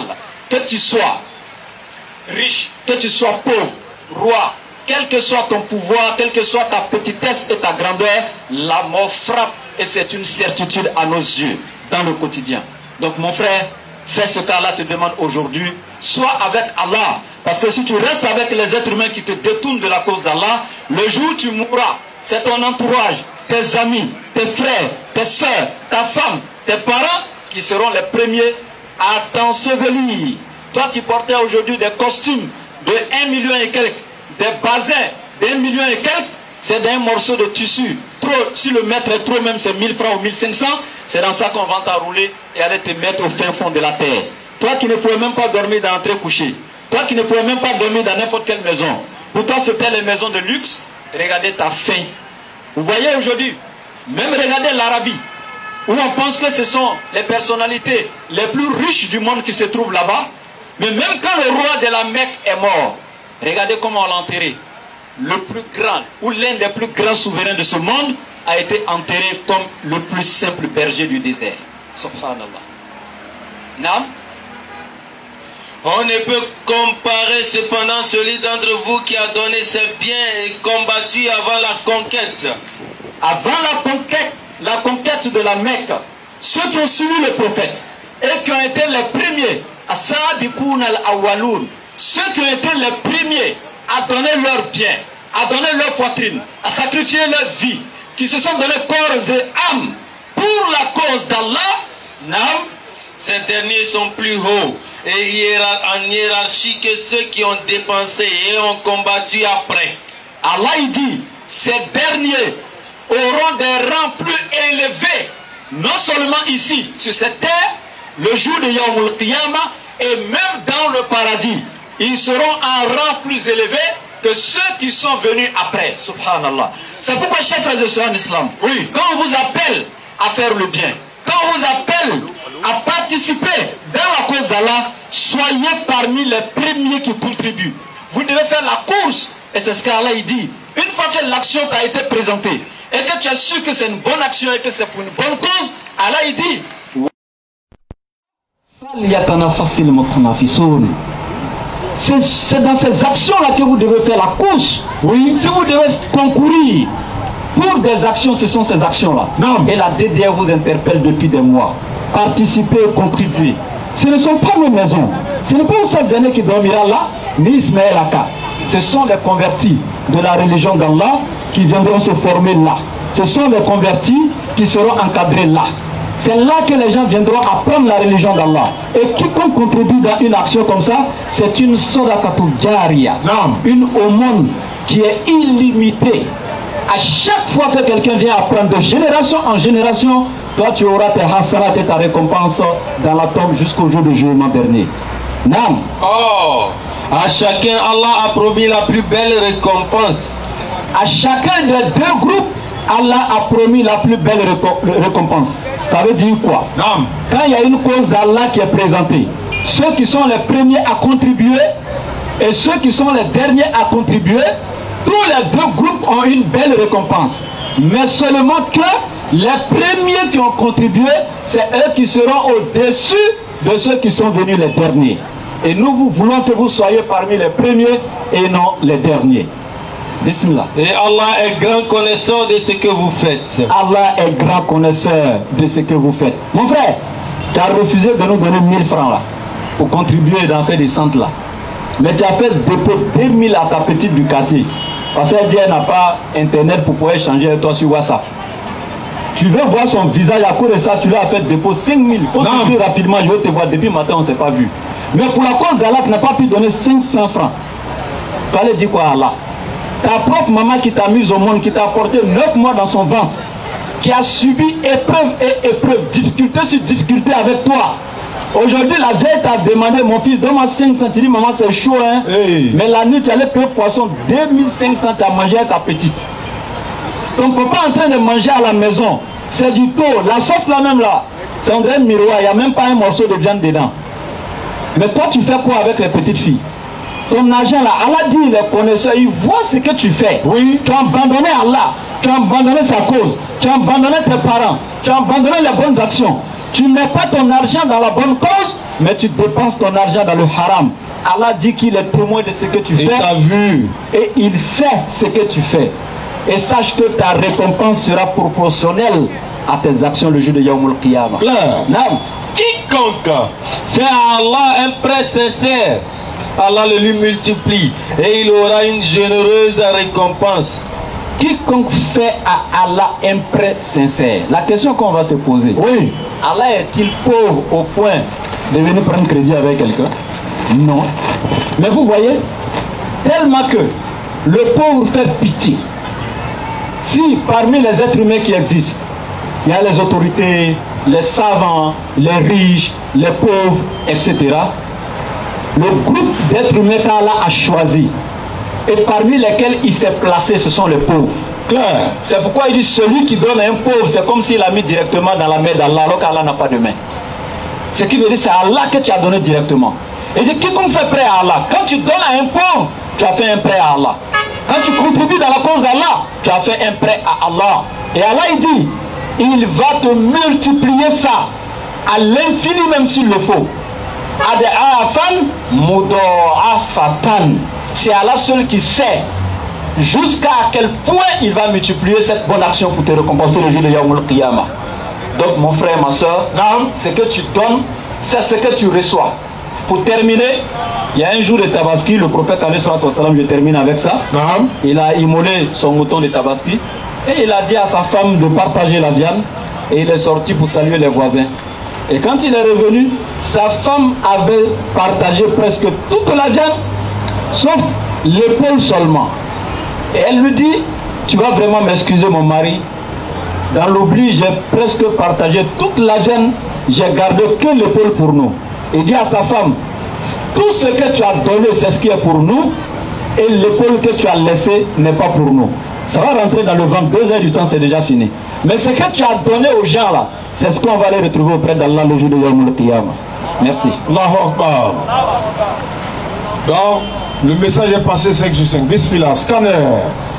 que tu sois riche, que tu sois pauvre, roi, quel que soit ton pouvoir, quelle que soit ta petitesse et ta grandeur, la mort frappe et c'est une certitude à nos yeux dans le quotidien. Donc mon frère, fais ce qu'Allah te demande aujourd'hui, sois avec Allah, parce que si tu restes avec les êtres humains qui te détournent de la cause d'Allah, le jour où tu mourras, c'est ton entourage, tes amis, tes frères, tes soeurs, ta femme, tes parents qui seront les premiers à t'ensevelir. Toi qui portais aujourd'hui des costumes de 1 million et quelques, des bazins d'1 million et quelques, c'est d'un morceau de tissu. Trop, si le mètre est trop, même c'est 1000 francs ou 1500, c'est dans ça qu'on va t'enrouler et aller te mettre au fin fond de la terre. Toi qui ne pouvais même pas dormir dans un très couché, toi qui ne pouvais même pas dormir dans n'importe quelle maison, pour toi c'était les maisons de luxe, regardez ta faim. Vous voyez aujourd'hui, même regardez l'Arabie, où on pense que ce sont les personnalités les plus riches du monde qui se trouvent là-bas, mais même quand le roi de la Mecque est mort, regardez comment on l'a enterré. Le plus grand, ou l'un des plus grands souverains de ce monde, a été enterré comme le plus simple berger du désert. Subhanallah. Non? On ne peut comparer cependant celui d'entre vous qui a donné ses biens et combattu avant la conquête. Avant la conquête de la Mecque, ceux qui ont suivi le prophète et qui ont été les premiers, as-sabiqoun al-awwaloun, ceux qui ont été les premiers à donner leurs biens, à donner leur poitrine, à sacrifier leur vie, qui se sont donnés corps et âme pour la cause d'Allah, ces derniers sont plus hauts et en hiérarchie que ceux qui ont dépensé et ont combattu après. Allah il dit, ces derniers auront des rangs plus élevés, non seulement ici, sur cette terre, le jour de Yawm al-Qiyamah, et même dans le paradis. Ils seront en rang plus élevé que ceux qui sont venus après. Subhanallah. C'est pourquoi, chers frères et sœurs en islam, oui, quand on vous appelle à faire le bien, quand on vous appelle à participer dans la cause d'Allah, soyez parmi les premiers qui contribuent. Vous devez faire la course. Et c'est ce qu'Allah dit. Une fois que l'action t'a été présentée et que tu as su que c'est une bonne action et que c'est pour une bonne cause, Allah il dit, c'est dans ces actions-là que vous devez faire la course. Oui. Si vous devez concourir pour des actions, ce sont ces actions-là. Et la DDR vous interpelle depuis des mois. Participez, contribuez. Ce ne sont pas nos maisons. Ce n'est pas Oussad Zane qui dormira là, ni Ismaël Aka. Ce sont les convertis de la religion d'Allah qui viendront se former là. Ce sont les convertis qui seront encadrés là. C'est là que les gens viendront apprendre la religion d'Allah. Et quiconque contribue dans une action comme ça, c'est une sadaqatul jariya, une aumône qui est illimitée. À chaque fois que quelqu'un vient apprendre de génération en génération, toi tu auras tes hasanat et ta récompense dans la tombe jusqu'au jour du jugement dernier. Nam. Oh, à chacun Allah a promis la plus belle récompense. À chacun des deux groupes, Allah a promis la plus belle récompense. Ça veut dire quoi? Quand il y a une cause d'Allah qui est présentée, ceux qui sont les premiers à contribuer et ceux qui sont les derniers à contribuer, tous les deux groupes ont une belle récompense. Mais seulement que les premiers qui ont contribué, c'est eux qui seront au-dessus de ceux qui sont venus les derniers. Et nous voulons que vous soyez parmi les premiers et non les derniers. Bismillah. Et Allah est grand connaisseur de ce que vous faites. Allah est grand connaisseur de ce que vous faites. Mon frère, tu as refusé de nous donner 1000 francs là, pour contribuer dans faire des centres là. Mais tu as fait dépôt 2000 à ta petite du quartier. Parce qu'elle dit qu'elle n'a pas internet pour pouvoir échanger avec toi sur WhatsApp. Tu veux voir son visage à cause de ça, tu lui as fait dépôt 5000. Contribue rapidement, je vais te voir. Depuis matin, on ne s'est pas vu. Mais pour la cause d'Allah, tu n'as pas pu donner 500 francs. Tu allais dire quoi à Allah? Ta propre maman qui t'a mise au monde, qui t'a apporté 9 mois dans son ventre, qui a subi épreuve et épreuve, difficulté sur difficulté avec toi. Aujourd'hui, la veille t'a demandé, mon fils, donne-moi 500. Tu dis, maman, c'est chaud, hein. Mais la nuit, tu allais payer poisson 2500, tu as mangé à ta petite. Ton papa est en train de manger à la maison, c'est du taux. La sauce là même là, c'est un vrai miroir, il n'y a même pas un morceau de viande dedans. Mais toi, tu fais quoi avec les petites filles? Ton argent là, Allah dit, les connaisseurs, ils voient ce que tu fais. Oui. Tu as abandonné Allah, tu as abandonné sa cause, tu as abandonné tes parents, tu as abandonné les bonnes actions. Tu ne mets pas ton argent dans la bonne cause, mais tu dépenses ton argent dans le haram. Allah dit qu'il est témoin de ce que tu fais. Il t'a vu. Et il sait ce que tu fais. Et sache que ta récompense sera proportionnelle à tes actions le jour de Yawmul Qiyamah. Quiconque fait à Allah un prêt sincère, Allah le lui multiplie et il aura une généreuse récompense. Quiconque fait à Allah un prêt sincère. La question qu'on va se poser. Oui. Allah est-il pauvre au point de venir prendre crédit avec quelqu'un? Non. Mais vous voyez, tellement que le pauvre fait pitié. Si parmi les êtres humains qui existent, il y a les autorités, les savants, les riches, les pauvres, etc. Le groupe d'êtres humains qu'Allah a choisi et parmi lesquels il s'est placé, ce sont les pauvres. C'est pourquoi il dit celui qui donne à un pauvre, c'est comme s'il l'a mis directement dans la main d'Allah, alors qu'Allah n'a pas de main. Ce qui veut dire c'est à Allah que tu as donné directement. Et dit quiconque fait prêt à Allah, quand tu donnes à un pauvre, tu as fait un prêt à Allah. Quand tu contribues dans la cause d'Allah, tu as fait un prêt à Allah. Et Allah il dit, il va te multiplier ça à l'infini même s'il le faut. C'est Allah seul qui sait jusqu'à quel point il va multiplier cette bonne action pour te récompenser le jour de Yawmul Qiyamah. Donc mon frère, ma soeur, ce que tu donnes, c'est ce que tu reçois. Pour terminer, il y a un jour de Tabaski, le prophète je termine avec ça. Il a immolé son mouton de Tabaski et il a dit à sa femme de partager la viande et il est sorti pour saluer les voisins. Et quand il est revenu, sa femme avait partagé presque toute la viande sauf l'épaule seulement. Et elle lui dit, tu vas vraiment m'excuser mon mari, dans l'oubli j'ai presque partagé toute la viande, j'ai gardé que l'épaule pour nous. Il dit à sa femme, tout ce que tu as donné c'est ce qui est pour nous et l'épaule que tu as laissée n'est pas pour nous. Ça va rentrer dans le ventre, 2 heures du temps c'est déjà fini. Mais ce que tu as donné aux gens là, c'est ce qu'on va les retrouver auprès d'Allah le jour de Yawmul Qiyamah. Merci. Allahu Akbar. Donc, le message est passé 5 sur 5. Bismillah, scanner.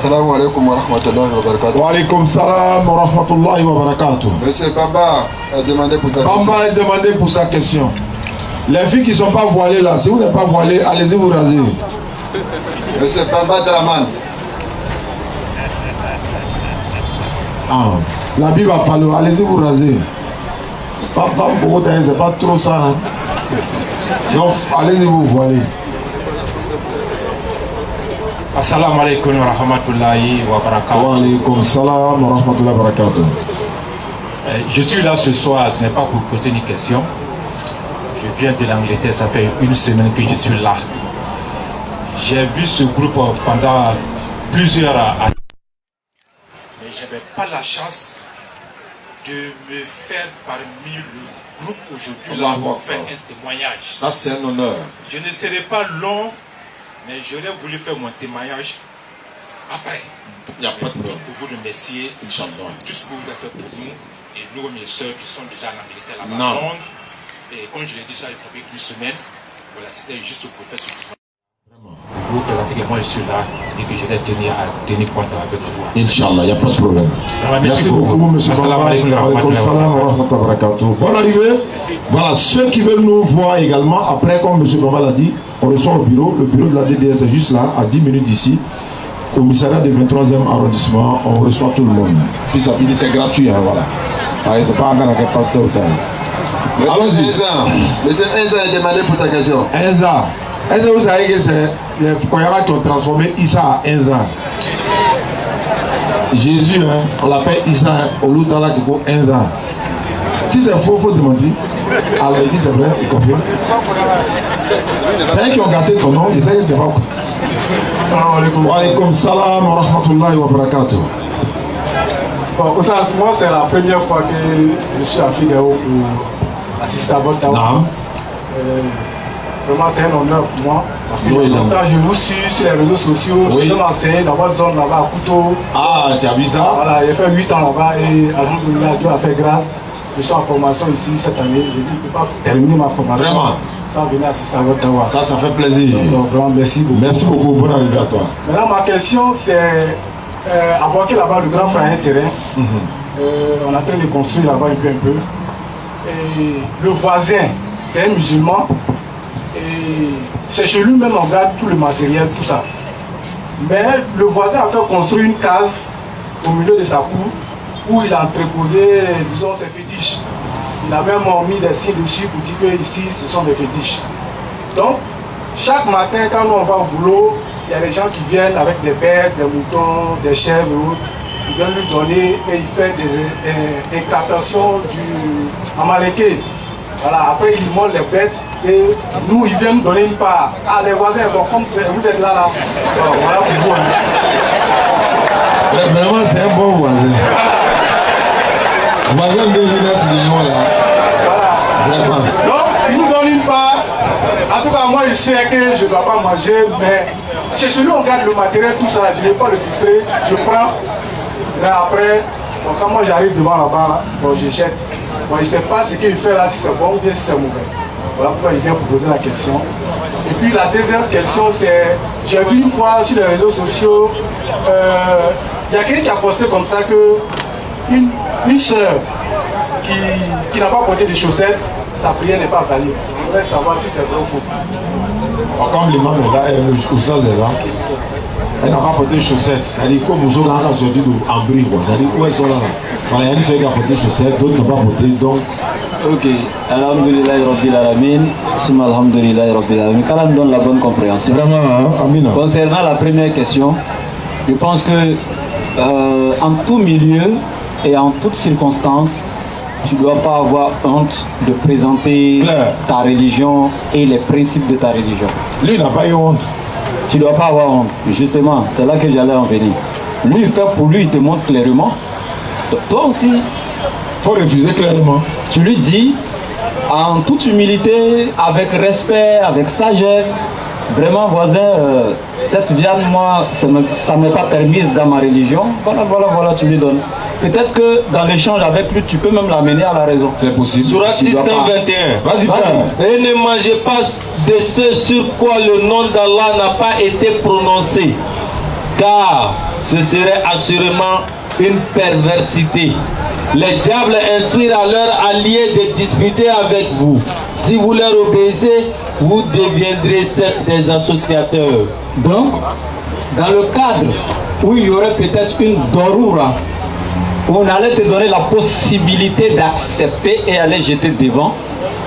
Salam alaikum wa rahmatullahi wa barakatuh. Wa alaikum salam wa rahmatullahi wa barakatuh. Monsieur Bamba a demandé pour sa question. Bamba a demandé pour sa question. Les filles qui ne sont pas voilées là, si vous n'êtes pas voilées, allez-y vous raser. Monsieur Bamba Draman. Ah, la Bible a parlé, allez-y vous raser. Pas beaucoup d'ailleurs, c'est pas trop ça. Hein? Donc, allez-y vous voiler. Assalamu alaikum wa rahmatullahi wa barakatuh. Wa alaikum salam wa rahmatullahi wa barakatuh. Je suis là ce soir, ce n'est pas pour poser une question. Je viens de l'Angleterre, ça fait une semaine que je suis là. J'ai vu ce groupe pendant plusieurs années. Mais je n'avais pas la chance de me faire parmi le groupe aujourd'hui là pour faire un témoignage. Ça c'est un honneur. Je ne serai pas long, mais j'aurais voulu faire mon témoignage après. Il n'y a pas de problème. Pour vous remercier, Inch'Allah. tout ce que vous avez fait pour nous et nous, mes soeurs qui sont déjà en Angleterre là-bas. Non. Et comme je l'ai dit, ça fait une semaine. Voilà, c'était juste pour faire ce témoignage. Vous présenter que moi je suis là et que je vais tenir compte avec vous. Inch'Allah, il n'y a pas de problème. Merci beaucoup, monsieur. Assalamu alaikum wa rahmatullahi. Bonne arrivée. Voilà, ceux qui veulent nous voir également, après, comme monsieur Baba l'a dit, on reçoit au bureau. Le bureau de la DDS est juste là, à 10 minutes d'ici. Commissariat du 23e arrondissement, on reçoit tout le monde. Puis ça finit, c'est gratuit, hein, voilà. C'est pas encore un pasteur au temps. Allons-y. Monsieur Enza a demandé pour sa question. Enza, vous savez que c'est les Koyara qui ont transformé Issa à Enza. Jésus, hein, on l'appelle Issa, au Loutala qui pour Enza. Si c'est faux, il faut demander. Alors il dit c'est vrai, il confirme. C'est eux qui ont gâté ton nom, ils savent que tu vas. Wa alaikum salam wa rahmatullahi wa barakatuh. Bon, moi c'est la première fois que je suis à Figaro pour assister à votre tabac. Vraiment c'est un honneur pour moi. Parce que longtemps je vous suis sur les réseaux sociaux, je vais m'enseigner dans votre zone là-bas à Couteau. Ah, tu as vu ça? Voilà, j'ai fait 8 ans là-bas et alhamdoulilah, Dieu a fait grâce. Je suis en formation ici cette année. J'ai dit que je ne peux pas terminer ma formation. Vraiment? Sans venir assister à votre tabac. Ça fait plaisir. Donc vraiment merci beaucoup. Merci beaucoup, bonne arrivée à toi. Maintenant ma question c'est avoir là-bas le grand frère un terrain. On est en train de construire là-bas un peu. Et le voisin, c'est un musulman. Et c'est chez lui-même on garde tout le matériel, tout ça. Mais le voisin a fait construire une case au milieu de sa cour où il a entreposé, disons, ses fétiches. Il a même mis des signes dessus pour dire que ici, ce sont des fétiches. Donc, chaque matin, quand on va au boulot, il y a des gens qui viennent avec des bêtes, des moutons, des chèvres et autres. Ils viennent lui donner et il fait des incantations du Amaleké. Voilà, après il monte les bêtes et nous, ils viennent donner une part. Ah, les voisins, bon, comme vous êtes là, alors, voilà pour vous. Vraiment, c'est un bon voisin. Voisin de jeunesse, là. Voilà. Vraiment. Donc, il nous donne une part. En tout cas, moi, je sais que je ne dois pas manger, mais chez nous, on garde le matériel, tout ça. Je n'ai pas le ficelé, je prends. Mais après, bon, quand moi j'arrive devant là-bas, bon, je jette. Bon, il ne sait pas ce qu'il fait là, si c'est bon ou bien si c'est mauvais. Voilà pourquoi il vient pour poser la question. Et puis la deuxième question, c'est, j'ai vu une fois sur les réseaux sociaux, il y a quelqu'un qui a posté comme ça que une soeur qui n'a pas porté de chaussettes, sa prière n'est pas valide. Je voudrais savoir si c'est vrai ou faux. Comme l'imam est là, le Oustaz est là, elle n'a pas porté de chaussettes. C'est-à-dire, comme vous avez sorti en bris, c'est-à-dire, où elles sont là. Voilà, il y a une seule qui a porté des chaussettes, d'autres n'ont pas porté, donc. Ok, alhamdulillah Rabbil Alamin, summa alhamdulillah Rabbil Alamin, qu'Allah nous donne la bonne compréhension. Vraiment, hein, Amina. Concernant la première question, je pense que en tout milieu et en toutes circonstances, tu ne dois pas avoir honte de présenter ta religion et les principes de ta religion. Lui, il n'a pas eu honte. Tu ne dois pas avoir honte, justement, c'est là que j'allais en venir. Lui, il fait pour lui, il te montre clairement. Toi aussi, il faut refuser clairement. Tu lui dis, en toute humilité, avec respect, avec sagesse, vraiment voisin, cette viande, moi, ça ne m'est pas permise dans ma religion. Voilà, tu lui donnes. Peut-être que dans l'échange avec lui, tu peux même l'amener à la raison. C'est possible. Surat 621. Vas-y. Et ne mangez pas de ce sur quoi le nom d'Allah n'a pas été prononcé, car ce serait assurément une perversité. Les diables inspirent à leurs alliés de disputer avec vous. Si vous leur obéissez, vous deviendrez des associateurs. Donc, dans le cadre où il y aurait peut-être une dorura, on allait te donner la possibilité d'accepter et aller jeter devant.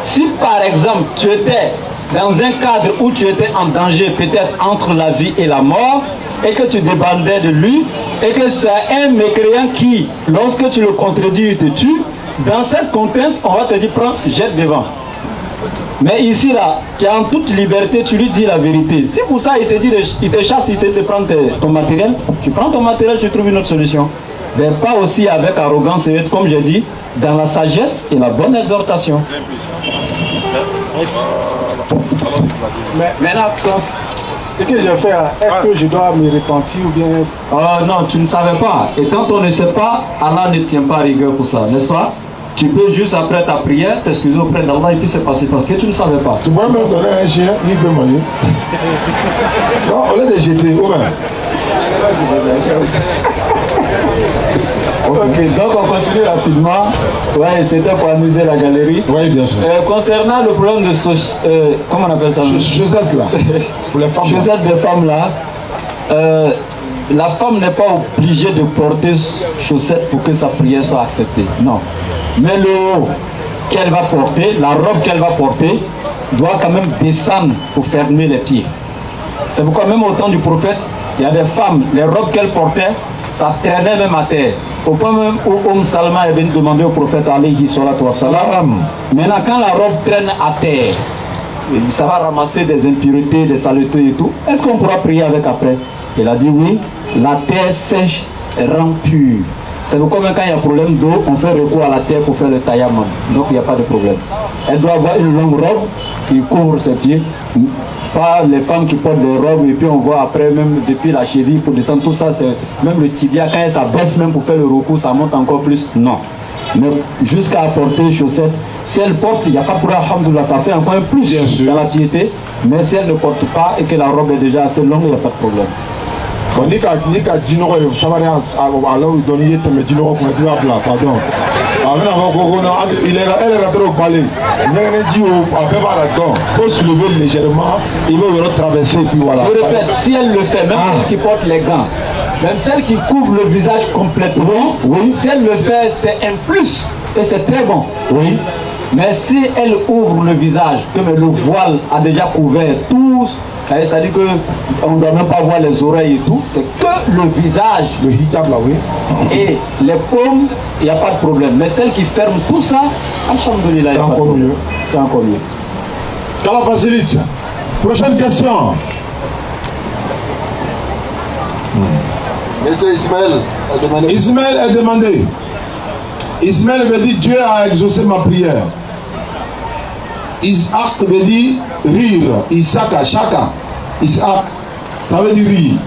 Si par exemple tu étais dans un cadre où tu étais en danger, peut-être entre la vie et la mort, et que tu dépendais de lui, et que c'est un mécréant qui, lorsque tu le contredis, il te tue, dans cette contrainte, on va te dire, prends, jette devant. Mais ici, là, tu es en toute liberté, tu lui dis la vérité. Si pour ça, il te dit, il te chasse, il te dit de prendre ton matériel, tu prends ton matériel, tu trouves une autre solution. Mais pas aussi avec arrogance, comme j'ai dit, dans la sagesse et la bonne exhortation. Mais maintenant, ce que je fais, est-ce que je dois me repentir ou bien... Non, tu ne savais pas. Et quand on ne sait pas, Allah ne tient pas rigueur pour ça, n'est-ce pas? Tu peux juste après ta prière t'excuser auprès d'Allah et puis c'est passé parce que tu ne savais pas. Tu pourrais même donner un chien, il peut manger. Non, on l'a jeté, au même. Ok, donc on continue rapidement. Ouais, c'était pour amuser la galerie. Oui, bien sûr. Concernant le problème de comment on appelle ça? Chaussette là. Pour les femmes. Chaussette des femmes là. La femme n'est pas obligée de porter chaussettes pour que sa prière soit acceptée. Non. Mais le haut qu'elle va porter, la robe qu'elle va porter, doit quand même descendre pour fermer les pieds. C'est pourquoi même au temps du prophète, il y a des femmes, les robes qu'elles portaient, ça traînait même à terre. Au point même où Salma est venu demander au prophète alayhi salatu wa salam. Maintenant, quand la robe traîne à terre, ça va ramasser des impuretés, des saletés et tout. Est-ce qu'on pourra prier avec après? Il a dit oui, la terre sèche rend pure. C'est pourquoi même quand il y a problème d'eau, on fait recours à la terre pour faire le tayammum. Donc il n'y a pas de problème. Elle doit avoir une longue robe qui couvre ses pieds. Pas les femmes qui portent des robes et puis on voit après même depuis la cheville pour descendre, tout ça c'est même le tibia, quand ça baisse même pour faire le recours, ça monte encore plus. Non. Mais jusqu'à porter chaussettes, si elle porte, il n'y a pas pour alhamdoulilah, ça fait encore un plus dans la piété. Mais si elle ne porte pas et que la robe est déjà assez longue, il n'y a pas de problème. Ni ka jinɔgɔ ye sabari alaw dɔnni ye tɛmɛ jinɔgɔ kunna k'i b'a bila pardon a bɛna fɔ ko non elle est rentrée au palais ɲɛgɛnɛ ji o a bɛɛ b'a la dɔn faut soulever légèrement il bɛ yɔrɔ traverser puis voilà. Je répète, si elle le fait, même celle qui porte les gants, même celle qui couvre le visage complètement, oui, si elle le fait, c'est un plus et c'est très bon. Oui. Mais si elle ouvre le visage, comme le voile a déjà couvert tous, ça dit qu'on ne doit même pas voir les oreilles et tout, c'est que le visage, le hijab là, oui, et les paumes, il n'y a pas de problème. Mais celle qui ferme tout ça, alhamdoulilah, c'est encore mieux. C'est encore mieux. Qu'Allah facilite. Prochaine question. Monsieur Ismaël a demandé. Ismaël a demandé. Ismaël veut dire Dieu a exaucé ma prière. Isaac veut dire rire. Isaka, Shaka. Isaac, ça veut dire rire.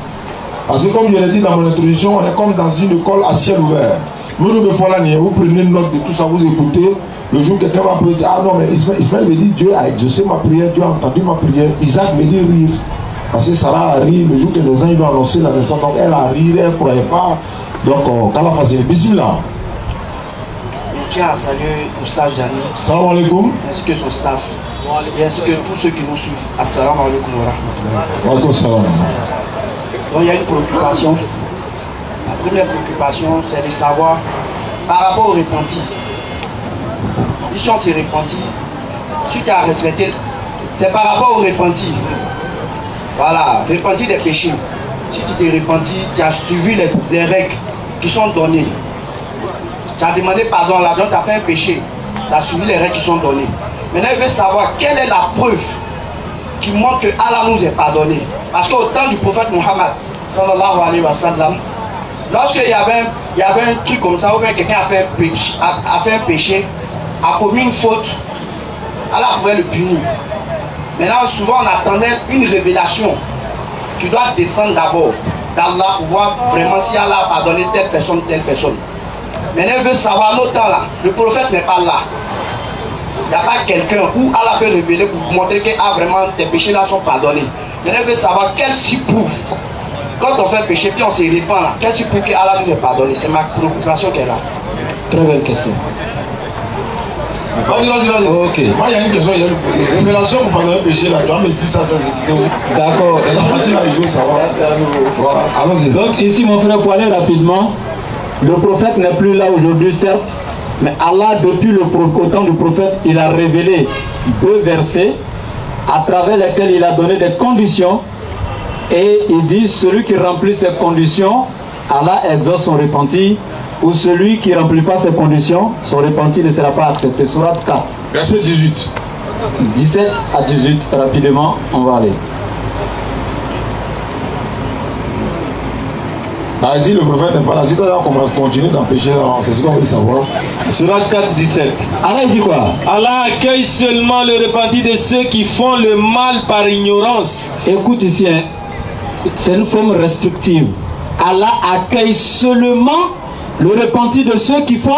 Parce que comme je l'ai dit dans mon introduction, on est comme dans une école à ciel ouvert. Vous prenez note de tout ça, vous écoutez. Le jour quelqu'un va dire, ah non, mais Ismaël veut dire Dieu a exaucé ma prière, Dieu a entendu ma prière. Isaac veut dire rire. Parce que Sarah a ri le jour que les anges ont annoncé la naissance. Donc elle a ri, elle ne croyait pas. Donc, qu'Allah fasse bismillah. Je tiens à saluer Oustaz Jani, Salam alaikum. ainsi que son staff, et ainsi que tous ceux qui nous suivent. Assalamu alaikum wa rahmatullah. Wa alaikum salam. Donc il y a une préoccupation. La première préoccupation, c'est de savoir par rapport au repenti. Si on s'est repenti, si tu as respecté, c'est par rapport au repenti. Voilà, repenti des péchés. Si tu t'es repenti, tu as suivi les règles qui sont données. Tu as demandé pardon à l'adon, tu as fait un péché. Tu as suivi les règles qui sont données. Maintenant, il veut savoir quelle est la preuve qui montre que Allah nous est pardonné. Parce qu'au temps du prophète Muhammad, sallallahu alayhi wa sallam, lorsqu'il y avait un truc comme ça, ou bien quelqu'un a fait un péché, a commis une faute, Allah pouvait le punir. Maintenant, souvent, on attendait une révélation qui doit descendre d'abord d'Allah pour voir vraiment si Allah a pardonné telle personne, telle personne. Maintenant, il veut savoir l'autre temps là, le prophète n'est pas là. Il n'y a pas quelqu'un où Allah peut révéler pour montrer que vraiment tes péchés là sont pardonnés. Maintenant, il veut savoir quel s'y prouve. Quand on fait un péché, puis on se répand là, quel s'y prouve que Allah nous est pardonné. C'est ma préoccupation qu'elle a. Très belle question. Vas-y. Ok. Moi, il y a une question, il y a une révélation pour pardonner le péché là. Tu vas me dire ça, c'est vidéo. D'accord. C'est la partie là, il veut savoir. Voilà, allons-y. Donc, ici, mon frère, pour aller rapidement, Le prophète n'est plus là aujourd'hui, certes, mais Allah, depuis le temps du prophète, il a révélé 2 versets à travers lesquels il a donné des conditions. Et il dit, celui qui remplit ces conditions, Allah exauce son repenti. Ou celui qui ne remplit pas ces conditions, son repenti ne sera pas accepté. Sourate 4. Verset 18. 17 à 18, rapidement, on va aller. Vas-y, le prophète n'est pas là. Si tu as continué d'empêcher, c'est ce qu'on veut savoir. Surat 4, 17. Allah il dit quoi? Allah accueille seulement le repenti de ceux qui font le mal par ignorance. Écoute ici, hein, c'est une forme restrictive. Allah accueille seulement le repenti de ceux qui font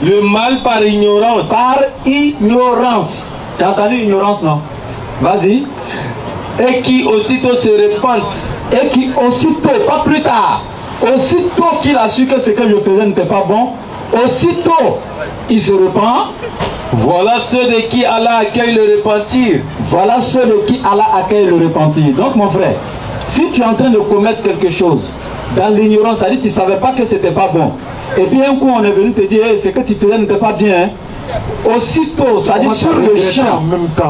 le mal par ignorance. Par ignorance. Tu as entendu ignorance, non? Vas-y. Et qui aussitôt se repentent. Et qui aussitôt, pas plus tard, aussitôt qu'il a su que ce que je faisais n'était pas bon, aussitôt il se repent. Voilà ceux de qui Allah accueille le repentir. Voilà ceux de qui Allah accueille le repentir. Donc mon frère, si tu es en train de commettre quelque chose dans l'ignorance, ça dit que tu ne savais pas que c'était pas bon. Et puis un coup on est venu te dire hey, ce que tu faisais n'était pas bien. Hein? Aussitôt, ça dit sur le champ,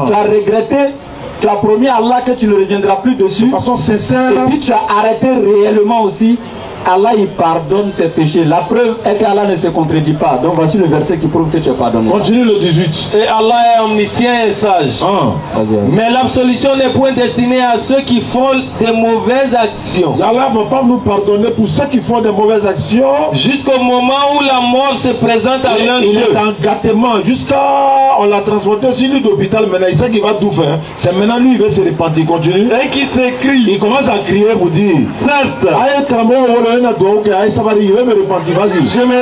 tu as regretté. Tu as promis à Allah que tu ne reviendras plus dessus. De façon sincère. Et puis tu as arrêté réellement aussi. Allah il pardonne tes péchés. La preuve est qu'Allah ne se contredit pas. Donc voici le verset qui prouve que tu es pardonné. Continue le 18. Et Allah est omniscient et sage. Mais l'absolution n'est point destinée à ceux qui font des mauvaises actions. Allah ne va pas nous pardonner pour ceux qui font des mauvaises actions. Jusqu'au moment où la mort se présente à l'un d'eux. Il est en gâtement. Jusqu'à on l'a transporté aussi lui d'hôpital. Maintenant il sait qu'il va tout faire. C'est maintenant lui il veut se repentir. Continue. Et qui s'écrie. Il commence à crier pour dire. Certes. Je me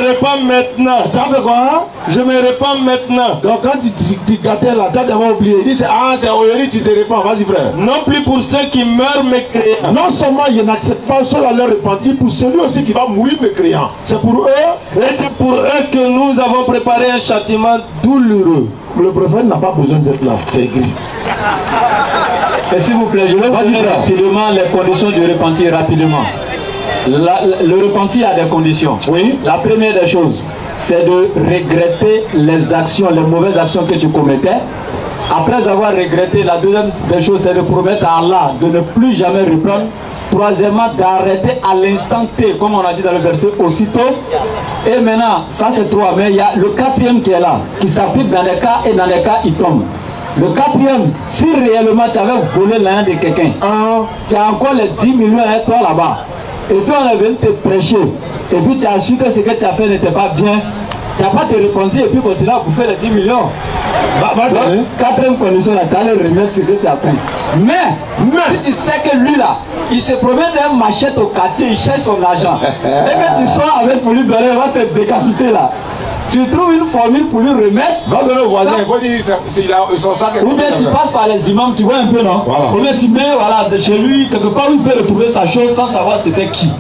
repens maintenant. Tu as fait quoi? Je me repens maintenant. Donc quand tu gâtais là, tu as d'abord oublié. Il dit c'est aujourd'hui tu te repens. Vas-y frère. Non plus pour ceux qui meurent mécréants. Non seulement je n'accepte pas ceux à leur repentir, pour celui aussi qui va mourir mécréant. C'est pour eux. Et c'est pour eux que nous avons préparé un châtiment douloureux. Le prophète n'a pas besoin d'être là. C'est écrit. Et s'il vous plaît, je vais vous dire rapidement les conditions du repentir rapidement. Le repentir a des conditions. Oui. La première des choses, c'est de regretter les actions, les mauvaises actions que tu commettais. Après avoir regretté, la deuxième des choses, c'est de promettre à Allah de ne plus jamais reprendre. Troisièmement, d'arrêter à l'instant T, comme on a dit dans le verset, aussitôt. Et maintenant, ça c'est 3, mais il y a le 4e qui est là, qui s'applique dans les cas et dans les cas il tombe. Le 4e, si réellement tu avais volé l'un de quelqu'un, tu as encore les 10 millions à toi là-bas. Et puis on est venu te prêcher. Et puis tu as su que ce que tu as fait n'était pas bien. Tu n'as pas te repenti et puis continuer à bouffer les 10 millions. Donc, 4e condition, tu as le remettre ce que tu as pris. Mais si tu sais que lui là, il se promène d'un machette au quartier, il cherche son argent. Et que tu sors avec pour lui donner, il va te décapiter là. Tu trouves une formule pour lui remettre. Va donner au voisin, il faut dire son sac. Ou bien tu passes par les imams, tu vois un peu, non? Voilà. Ou bien tu mets voilà, de chez lui, quelque part où il peut retrouver sa chose sans savoir c'était qui.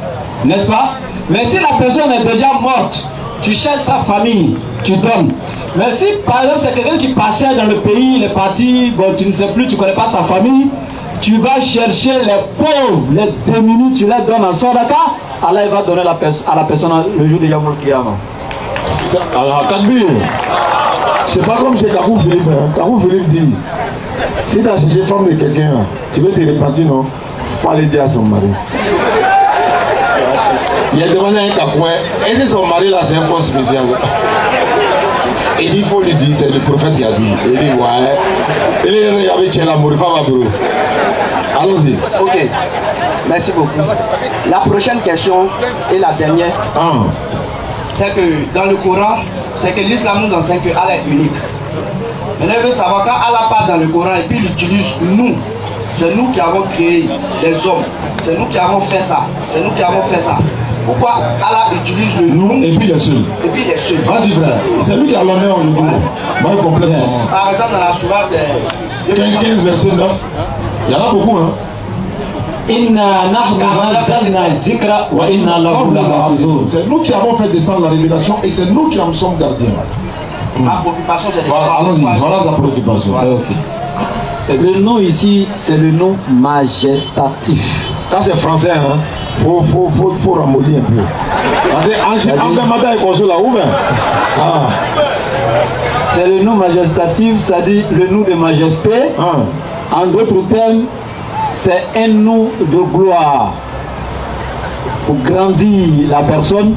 N'est-ce pas? Mais si la personne est déjà morte, tu cherches sa famille, tu donnes. Mais si par exemple c'est quelqu'un qui passait dans le pays, il est parti, bon tu ne sais plus, tu ne connais pas sa famille, tu vas chercher les pauvres, les démunis, tu les donnes en Sadaka, Allah il va donner à la personne le jour de Yamoul Kiyama. Alors, Kadbir, c'est pas comme chez Kabou Philippe. Kabou Philippe dit si tu as cherché femme de quelqu'un, tu veux te repentir, non? Il faut aller dire à son mari. Il a demandé à un Kabouin, est-ce que son mari là c'est un point spécial? Il dit il faut lui dire, c'est le prophète qui a dit. Il dit ouais. Il dit il y avait Tchela Mourifa Maburo. Allons-y. Ok, merci beaucoup. La prochaine question et la dernière. C'est que dans le Coran, c'est que l'islam nous enseigne que Allah est unique. Maintenant, il veut savoir quand Allah parle dans le Coran et puis il utilise nous. C'est nous qui avons créé les hommes. C'est nous qui avons fait ça. C'est nous qui avons fait ça. Pourquoi Allah utilise le nous et puis les seuls? Et puis les seuls. Vas-y frère, c'est lui qui a l'honneur en le coup. Moi je complète. Par exemple dans la sourate 15 verset 9. Il y en a beaucoup hein. C'est nous qui avons fait descendre la révélation et c'est nous qui en sommes gardiens. Ma préoccupation c'est de voilà, allons-y, voilà sa préoccupation. Voilà, okay. Le nom ici, c'est le nom majestatif. Ça c'est français hein. Faut ramollir un peu. Parce que en matin, il construit là où c'est le nous majestatif, c'est-à-dire le nous de majesté. En d'autres termes, c'est un nous de gloire pour grandir la personne,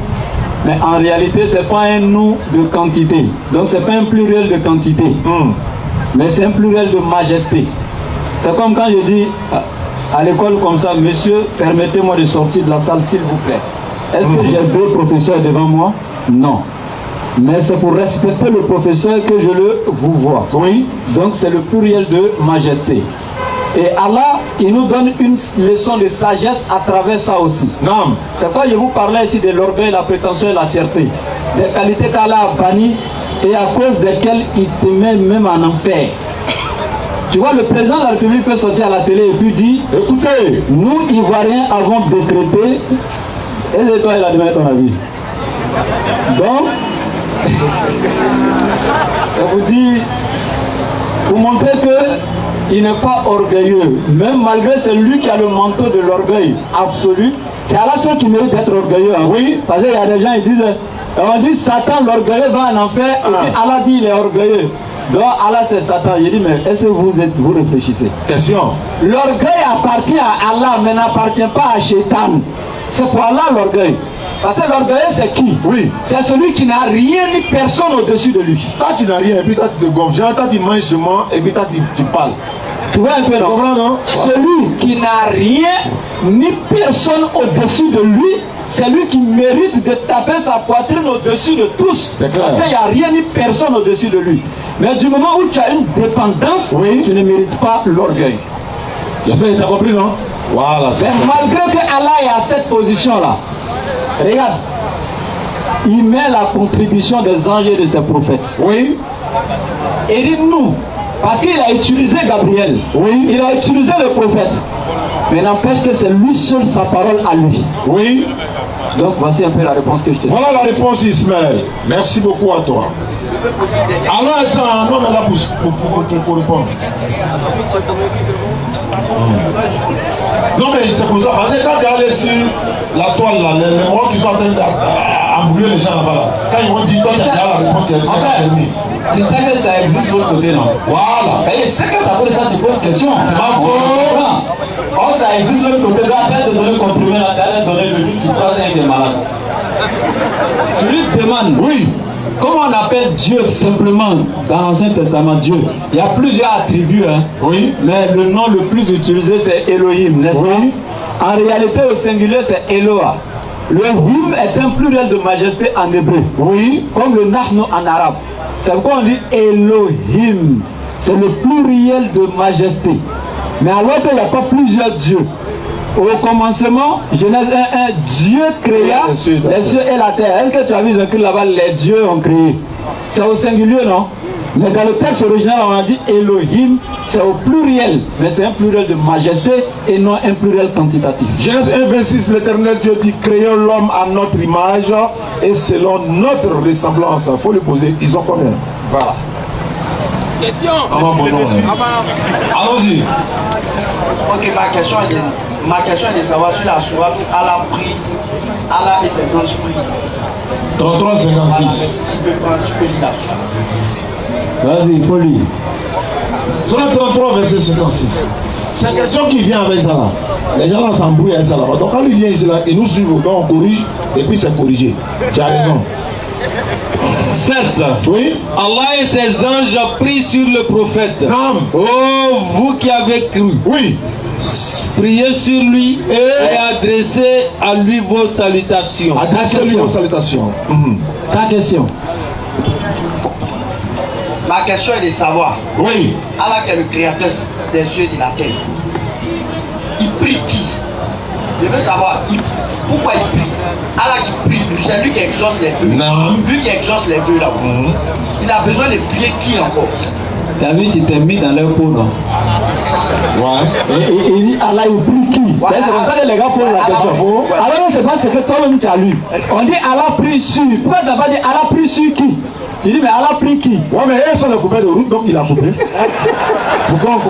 mais en réalité, ce n'est pas un nous de quantité. Donc, ce n'est pas un pluriel de quantité, mais c'est un pluriel de majesté. C'est comme quand je dis à l'école comme ça, monsieur, permettez-moi de sortir de la salle, s'il vous plaît. Est-ce que j'ai deux professeurs devant moi? Non. Mais c'est pour respecter le professeur que je le vous vois. Oui. Donc c'est le pluriel de majesté. Et Allah, il nous donne une leçon de sagesse à travers ça aussi. Non. C'est pourquoi je vous parlais ici de l'orgueil, la prétention et la fierté. Des qualités qu'Allah a bannies et à cause desquelles il te met même en enfer. Tu vois, le président de la République peut sortir à la télé et puis dire, écoutez, nous Ivoiriens avons décrété, et toi il a demandé ton avis. Donc, je vous dis, pour montrer qu'il n'est pas orgueilleux, même malgré celui qui a le manteau de l'orgueil absolu, c'est Allah seul qui mérite d'être orgueilleux. Hein. Oui. Parce qu'il y a des gens qui disent, on dit Satan l'orgueilleux va en enfer, et puis Allah dit il est orgueilleux. Donc Allah c'est Satan. Il dit mais est-ce que vous réfléchissez? Question. L'orgueil appartient à Allah mais n'appartient pas à Shaitan. C'est pour Allah l'orgueil. Parce que l'orgueil c'est qui? Oui. C'est celui qui n'a rien ni personne au-dessus de lui. Quand tu n'as rien et puis toi tu te gommes, genre toi tu manges chez moi et puis toi tu parles. Tu vois un peu non? Celui qui n'a rien ni personne au-dessus de lui, c'est lui qui mérite de taper sa poitrine au-dessus de tous. Parce qu'il n'y a rien ni personne au-dessus de lui. Mais du moment où tu as une dépendance, tu ne mérites pas l'orgueil. J'espère que tu as compris, non? Voilà. Mais malgré que Allah est à cette position-là, regarde, il met la contribution des anges et de ses prophètes. Oui. Et dit nous, parce qu'il a utilisé Gabriel, il a utilisé le prophète. Mais n'empêche que c'est lui seul sa parole à lui. Oui. Donc voici un peu la réponse que je te dis. Voilà la réponse Ismaël. Merci beaucoup à toi. Alors ça, on est là pour répondre. Non mais c'est pour ça, parce que quand tu es allé sur la toile là, les morts qui sont en train d'embrouiller les gens là-bas, quand ils vont dire toi tu as la réponse, tu as terminé. Tu sais que ça existe de l'autre côté, non? Voilà. Et c'est que ça pose ça, tu poses question. C'est pas faux. Oh, ça existe de l'autre côté, là, tu as donné le comprimé, là, tu as donné le jus, tu crois qu'il est malade. Tu lui demandes. Oui. Comment on appelle Dieu simplement dans l'Ancien Testament Dieu? Il y a plusieurs attributs, hein? Oui. Mais le nom le plus utilisé c'est Elohim, n'est-ce pas? En réalité au singulier c'est Eloah. Le Him est un pluriel de majesté en hébreu. Oui. Comme le Nahnu en arabe. C'est pourquoi on dit Elohim. C'est le pluriel de majesté. Mais alors qu'il n'y a pas plusieurs dieux. Au commencement, Genèse 1.1, Dieu créa les cieux et la terre. Est-ce que tu as vu écrit là-bas, les dieux ont créé? C'est au singulier, non? Mais dans le texte original, on a dit Elohim, c'est au pluriel. Mais c'est un pluriel de majesté et non un pluriel quantitatif. Genèse 1.26, l'Éternel Dieu dit, créons l'homme à notre image et selon notre ressemblance. Il faut le poser. Ils ont combien? Voilà. Question. Allons-y. Ok, ma question est de savoir sur la sourate où Allah prie, Allah et ses anges prient. 33-56. Tu peux lire la sourate. Vas-y, il faut lire. Sourate 33, verset 56. C'est une question qui vient avec ça là. Les gens là s'embrouillent avec ça là. Donc quand il vient ici là, il nous suit, donc on corrige et puis c'est corrigé. Tu as raison. Certes, oui. Allah et ses anges prient sur le prophète. Non. Oh, vous qui avez cru. Oui. Priez sur lui et adressez à lui vos salutations. Adressez-lui vos salutations. Ta question. Ma question est de savoir. Oui. Allah qui est le créateur des cieux et de la terre. Il prie qui? Je veux savoir pourquoi il prie. Allah qui prie, c'est lui qui exauce les vœux. Non. Lui qui exauce les vœux là. Il a besoin de prier qui encore? T'as vu, tu t'es mis dans leur peau, non? Ouais. Et il dit Allah il prie qui? C'est comme ça que les gars posent la question. Alors c'est pas ce que toi-même tu as lu. On dit Allah prie sur. Pourquoi tu n'as pas dit Allah prie sur qui? Tu dis mais Allah prie qui? Ouais, mais elles sont les coupés de route, donc il a coupé.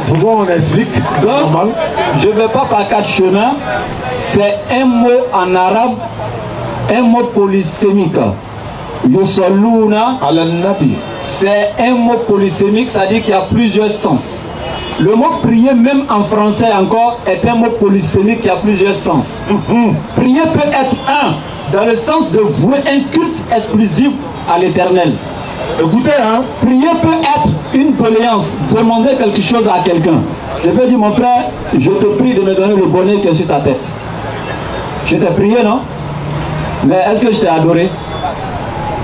Pourquoi on explique? C'est normal. Je ne vais pas par quatre chemins. C'est un mot en arabe, un mot polysémique. Yusalluna ala nabi. C'est un mot polysémique, c'est-à-dire qu'il y a plusieurs sens. Le mot prier, même en français encore, est un mot polysémique qui a plusieurs sens. Prier peut être dans le sens de vouer un culte exclusif à l'Éternel. Écoutez, hein, prier peut être une doléance, demander quelque chose à quelqu'un. Je peux dire, mon frère, je te prie de me donner le bonheur qui est sur ta tête. Je t'ai prié, non? Mais est-ce que je t'ai adoré?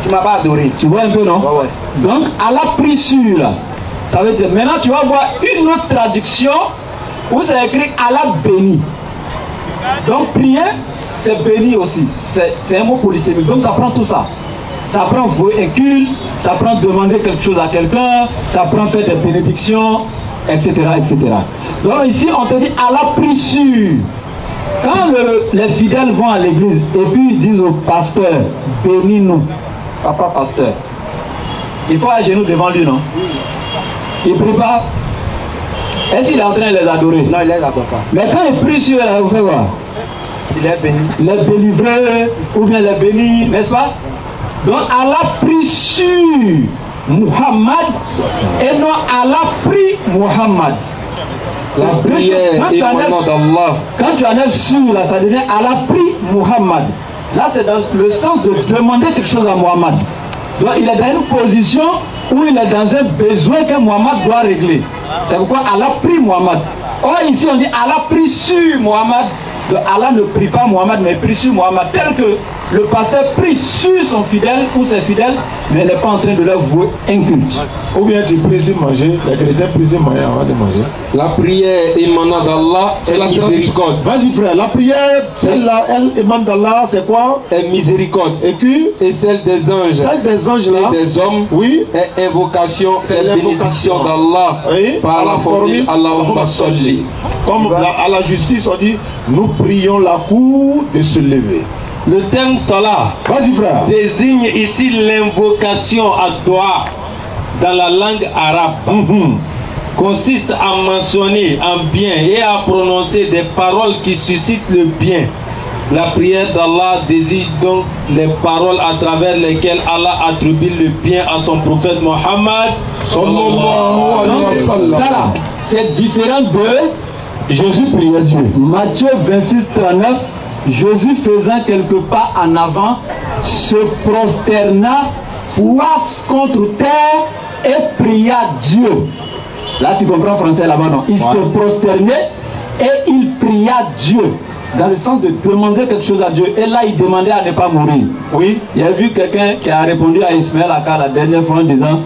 Tu m'as pas adoré. Tu vois un peu, non? Ouais. Donc, Allah prie sur, là. Ça veut dire, maintenant tu vas voir une autre traduction où c'est écrit Allah béni. Donc, prier, c'est béni aussi. C'est un mot polysémique. Donc, ça prend tout ça. Ça prend vouer un culte, ça prend demander quelque chose à quelqu'un, ça prend faire des bénédictions, etc., etc. Donc, ici, on te dit Allah prie sur. Quand les fidèles vont à l'église et puis ils disent au pasteur, bénis-nous, papa pasteur, il faut à genoux devant lui, non? Il ne prie pas. Est-ce qu'il est en train de les adorer? Non, il les adore pas. Mais quand il prie sur eux, vous faites quoi? Il est béni. Les délivrer, ou bien les bénis, n'est-ce pas? Donc Allah prie sur Muhammad et non Allah prie Muhammad. La prière émanant d'Allah. Quand tu enlèves sur, là, ça devient Allah prie Muhammad. Là, c'est dans le sens de demander quelque chose à Muhammad. Donc, il est dans une position où il est dans un besoin que Muhammad doit régler. C'est pourquoi Allah prie Muhammad. Or, ici, on dit Allah prie sur Muhammad. Donc, Allah ne prie pas Muhammad, mais prie sur Muhammad. Tel que le pasteur prie sur son fidèle ou ses fidèles, mais il n'est pas en train de leur vouer un culte. Ou bien tu pries sur manger, les chrétiens prient sur manger avant de manger. La prière émanant d'Allah est la miséricorde. Vas-y frère, la prière, celle-là, elle émane d'Allah, c'est quoi? Est miséricorde. Et celle des anges. Celle des anges là. Et des hommes. Oui. Est invocation et bénédiction d'Allah. Oui. Par la formule Allahumma salli. Comme à la justice on dit, nous prions la cour de se lever. Le terme salat désigne ici l'invocation à dua dans la langue arabe. Consiste à mentionner un bien et à prononcer des paroles qui suscitent le bien. La prière d'Allah désigne donc les paroles à travers lesquelles Allah attribue le bien à son prophète Mohammed. C'est différent de Jésus priait Dieu. Matthieu 26, 39. Jésus faisant quelques pas en avant, se prosterna, face contre terre et pria Dieu. Là tu comprends français là-bas, non? Il se prosternait et il pria Dieu. Dans le sens de demander quelque chose à Dieu. Et là il demandait à ne pas mourir. Oui. Il y a vu quelqu'un qui a répondu à Ismaël Aka la dernière fois en disant,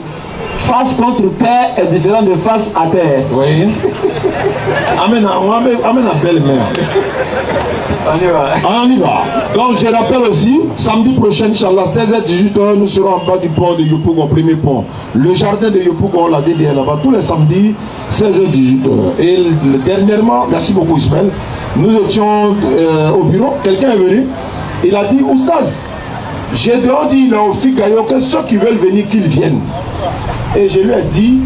face contre terre est différent de face à terre. Oui. Amen à belle-mère. On y va. Donc je rappelle aussi, samedi prochain, Inch'Allah, 16h-18h, nous serons en bas du pont de Yopougon, premier pont. Le jardin de Yopougon, la DDL là-bas, tous les samedis, 16h-18h. Et dernièrement, merci beaucoup Ismaël, nous étions au bureau, quelqu'un est venu, il a dit, Oustaz, j'ai dit au Fikayo que ceux qui veulent venir, qu'ils viennent. Et je lui ai dit,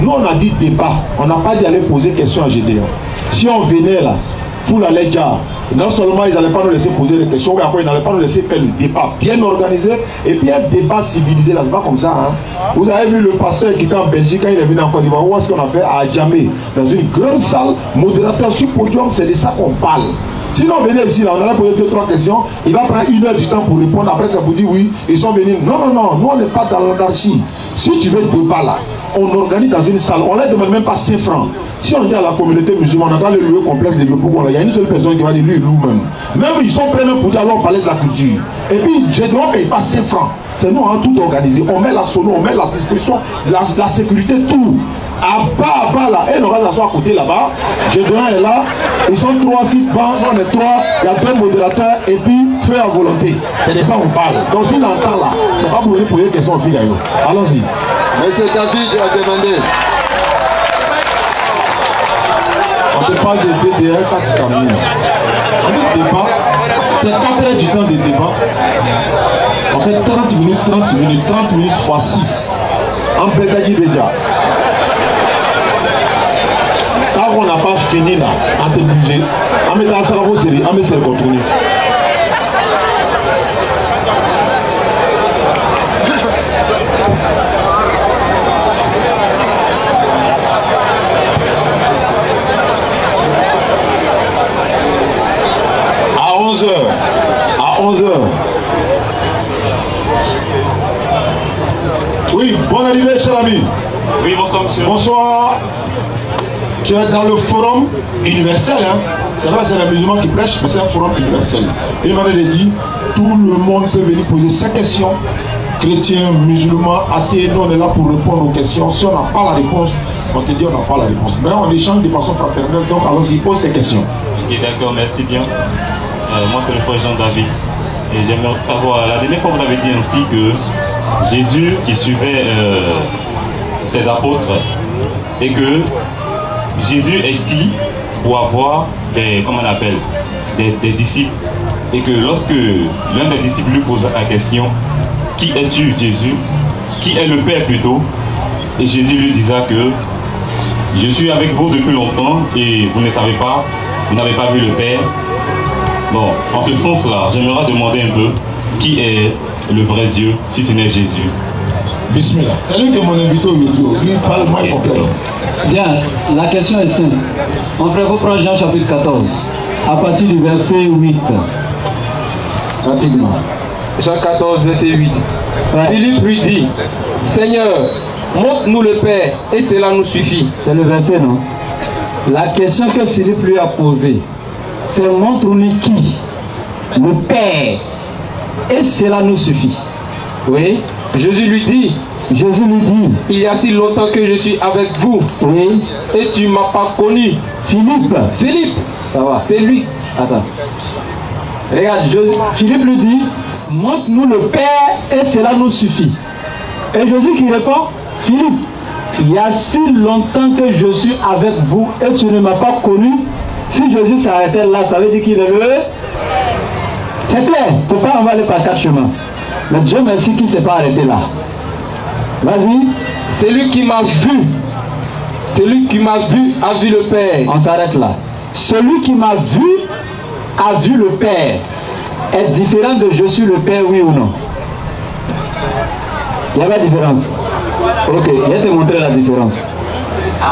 nous on a dit débat, on n'a pas dit aller poser question à Gédéon. Si on venait là, pour la Ledja, non seulement ils n'allaient pas nous laisser poser des questions, mais après ils n'allaient pas nous laisser faire le débat bien organisé et puis un débat civilisé là, c'est pas comme ça. Hein. Vous avez vu le pasteur qui était en Belgique quand il est venu en Côte d'Ivoire, où est-ce qu'on a fait à Djamé, dans une grande salle, modérateur sur podium, c'est de ça qu'on parle. Sinon, venez ici, là, on allait poser 2-3 questions, il va prendre 1 heure du temps pour répondre, après ça vous dit oui, ils sont venus. Non, non, non, nous on n'est pas dans l'anarchie. Si tu veux débat là, on organise dans une salle, on ne leur demande même pas 5 francs. Si on dit à la communauté musulmane, on a le lieu complexe de Yopougon, il y a une seule personne qui va dire lui, il loue même. Même ils sont prêts même pour dire alors on parlait de la culture. Et puis, Gédéon ne paye pas 5 francs. C'est nous, hein, tout organisé. On met la sono, on met la disposition, la sécurité, tout. À bas là, et on va s'asseoir à côté là-bas. Gédéon est là. Ils sont 3, 6 bancs, on est 3. Il y a 2 modérateurs et puis feu à volonté. C'est de ça qu'on parle. Donc s'il entend là, c'est pas pour venir poser une question aux filles. Allons-y. Monsieur David a demandé. On te parle de DDR, pas de camion. On dit débat. C'est 4 heures du temps de débat. On fait 30 minutes, 30 minutes, 30 minutes fois 6. En pédagogie déjà. Quand on n'a pas fini là, on est obligé. On met dans la salle série, on met se continuer. À 11h. À 11h. Oui, bonne arrivée, cher ami. Oui, bonsoir, monsieur. Bonsoir. Tu es dans le forum universel. Hein? C'est vrai, c'est les musulmans qui prêchent, mais c'est un forum universel. Et il m'a dit, tout le monde peut venir poser ses questions. Chrétiens, musulmans, athées, nous on est là pour répondre aux questions. Si on n'a pas la réponse, on te dit on n'a pas la réponse. Mais on échange de façon fraternelle, donc allons-y, pose tes questions. Ok, d'accord, merci bien. Moi, c'est le frère Jean-David. Et j'aimerais savoir, la dernière fois, vous avez dit ainsi que Jésus qui suivait ses apôtres et que Jésus est dit pour avoir des, comment on appelle, des disciples. Et que lorsque l'un des disciples lui pose la question, qui es-tu, Jésus? Qui est le Père plutôt? Et Jésus lui disait que je suis avec vous depuis longtemps et vous ne savez pas, vous n'avez pas vu le Père. Bon, en ce sens-là, j'aimerais demander un peu qui est le vrai Dieu si ce n'est Jésus. Bismillah. C'est lui que mon invité au YouTube. Il parle moins complexe. Bien, la question est simple. Mon frère, vous prenez Jean chapitre 14, à partir du verset 8. Rapidement. Jean 14, verset 8. Ouais. Philippe lui dit, Seigneur, montre-nous le Père, et cela nous suffit. C'est le verset, non? La question que Philippe lui a posée, c'est montre-nous qui? Le Père. Et cela nous suffit. Oui. Jésus lui dit, il y a si longtemps que je suis avec vous. Oui. Et tu ne m'as pas connu. Philippe. Ça va. C'est lui. Attends. Regarde, Philippe lui dit, montre-nous le Père et cela nous suffit. Et Jésus qui répond, Philippe, il y a si longtemps que je suis avec vous et tu ne m'as pas connu. Si Jésus s'arrêtait là, ça veut dire qu'il est le... C'est clair, il ne faut pas aller par 4 chemins. Mais Dieu merci qu'il ne s'est pas arrêté là. Vas-y. Celui qui m'a vu a vu le Père. On s'arrête là. Celui qui m'a vu a vu le Père. Est différent de je suis le Père, oui ou non? Il y a pas de différence. Ok, je vais te montrer la différence.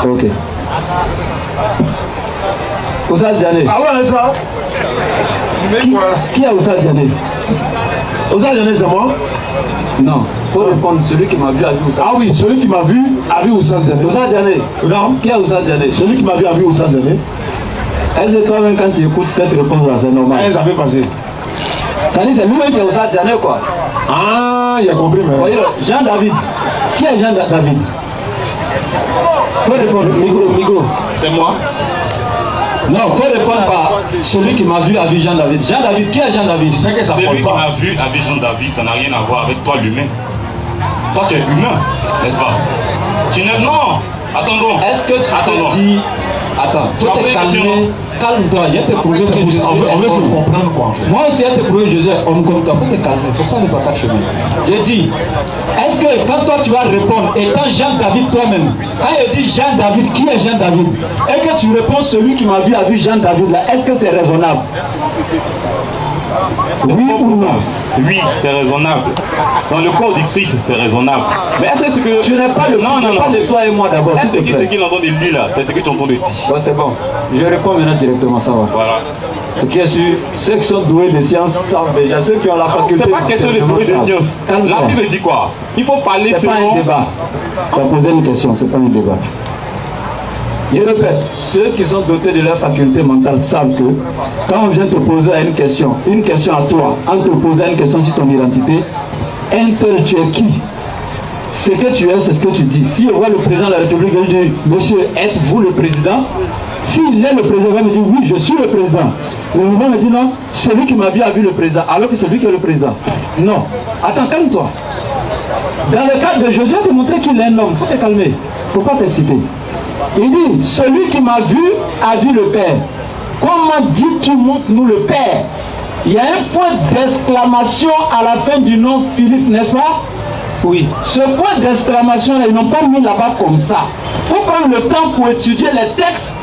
Ok. Oussad Diané. Ah ouais, ça. Qui a Oussad Diané? Oussad Diané, c'est moi? Non. Faut répondre, celui qui m'a vu a vu Oussad. Ah oui, celui qui m'a vu a vu Oussad Diané. Oussad Diané. Non. Qui a Oussad Diané? Celui qui m'a vu a vu Oussad Diané. Est-ce que toi-même, quand tu écoutes cette réponse-là, c'est normal? Ça fait passer. Ça dit, c'est lui-même qui a Oussad Diané, quoi. Ah, il a compris, mais... Voyez, Jean-David. Qui est Jean-David? Faut répondre, micro. C'est moi. Non, il faut répondre par celui qui m'a vu a vu Jean-David. Jean-David, qui est Jean-David? C'est que ça celui qui m'a vu a vu Jean-David, ça n'a rien à voir avec toi l'humain. Toi tu es humain, n'est-ce pas? Tu n'es... Non. Attendons. Est-ce que tu te dis... Attends, tu te calmer. Calme-toi, je vais te prouver que Jésus... On veut se comprendre quoi en fait. Moi aussi, je vais te prouver que Jésus est homme comme toi. Il faut te calmer, il faut pas ne pas quatre chemins. Je dis, est-ce que quand toi tu vas répondre, étant Jean-David toi-même, quand il dit Jean-David, qui est Jean-David? Et que tu réponds celui qui m'a vu a vu Jean-David là, est-ce que c'est raisonnable? Oui ou non? Oui, c'est raisonnable. Dans le corps du Christ, c'est raisonnable. Mais est-ce que... Tu n'es pas le... Non. de toi et moi d'abord. Est-ce que ce qu'il entend de lui là, c'est ce que tu entends de ti? Bon, c'est bon. Je réponds maintenant directement, ça va. Voilà. Ce qui est sûr, ceux qui sont doués de sciences savent déjà. Ceux qui ont la faculté... C'est pas question de doués de sciences. La Bible dit quoi? Il faut parler selon... C'est pas un débat. Tu as posé une question, c'est pas un débat. Je répète, ceux qui sont dotés de leur faculté mentale savent que quand on vient te poser une question à toi, on te pose une question sur ton identité, tu es qui? Ce que tu es, c'est ce que tu dis. Si je vois le président de la République, je dis, monsieur, êtes-vous le président? S'il est le président, il va me dire, oui, je suis le président. Le mouvement me dit, non, celui qui m'a vu a vu le président, alors que c'est lui qui est le président. Non. Attends, calme-toi. Dans le cadre de Jésus, te montrer qu'il est un homme. Il faut te calmer. Il ne faut pas t'exciter. Il dit, celui qui m'a vu a vu le Père. Comment dis-tu, montre-nous le Père? Il y a un point d'exclamation à la fin du nom Philippe, n'est-ce pas? Oui. Ce point d'exclamation, ils n'ont pas mis là-bas comme ça. Il faut prendre le temps pour étudier les textes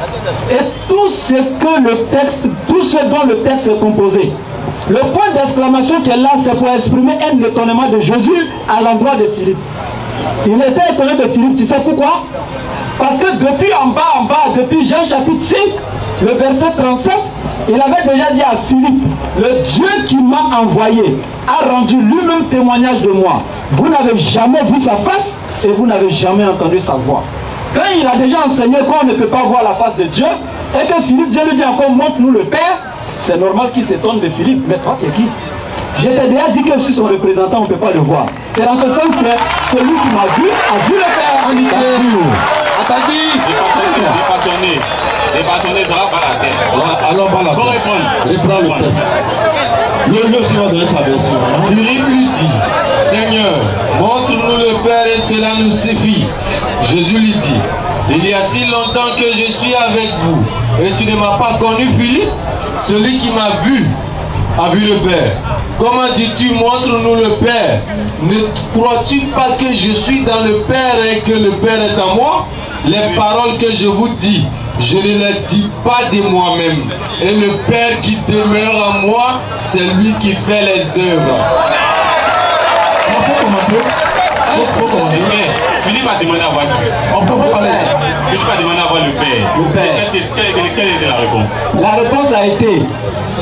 et tout ce dont le texte est composé. Le point d'exclamation qui est là, c'est pour exprimer un étonnement de Jésus à l'endroit de Philippe. Il était étonné de Philippe, tu sais pourquoi? Parce que depuis en bas, depuis Jean chapitre 5, le verset 37, il avait déjà dit à Philippe, le Dieu qui m'a envoyé a rendu lui-même témoignage de moi. Vous n'avez jamais vu sa face et vous n'avez jamais entendu sa voix. Quand il a déjà enseigné qu'on ne peut pas voir la face de Dieu, et que Philippe, Dieu lui dit encore, montre-nous le Père, c'est normal qu'il s'étonne de Philippe. Mais toi, tu es qui? Je t'ai déjà dit que je suis son représentant, on ne peut pas le voir. C'est dans ce sens que celui qui m'a vu a vu le Père. Les passionnés, ça va pas la tête. Alors, voilà. Pour répondre. Reprends le texte. Le aussi va donner sa version. Philippe lui dit, Seigneur, montre-nous le Père et cela nous suffit. Jésus lui dit, il y a si longtemps que je suis avec vous et tu ne m'as pas connu, Philippe? Celui qui m'a vu a vu le Père. Comment dis-tu, montre-nous le Père? Ne crois-tu pas que je suis dans le Père et que le Père est en moi? Les paroles que je vous dis, je ne les dis pas de moi-même. Et le Père qui demeure en moi, c'est lui qui fait les œuvres. Philippe a demandé à voir Dieu. On peut parler. Philippe a demandé à voir le Père. Le Père. Quelle était la réponse? La réponse a été,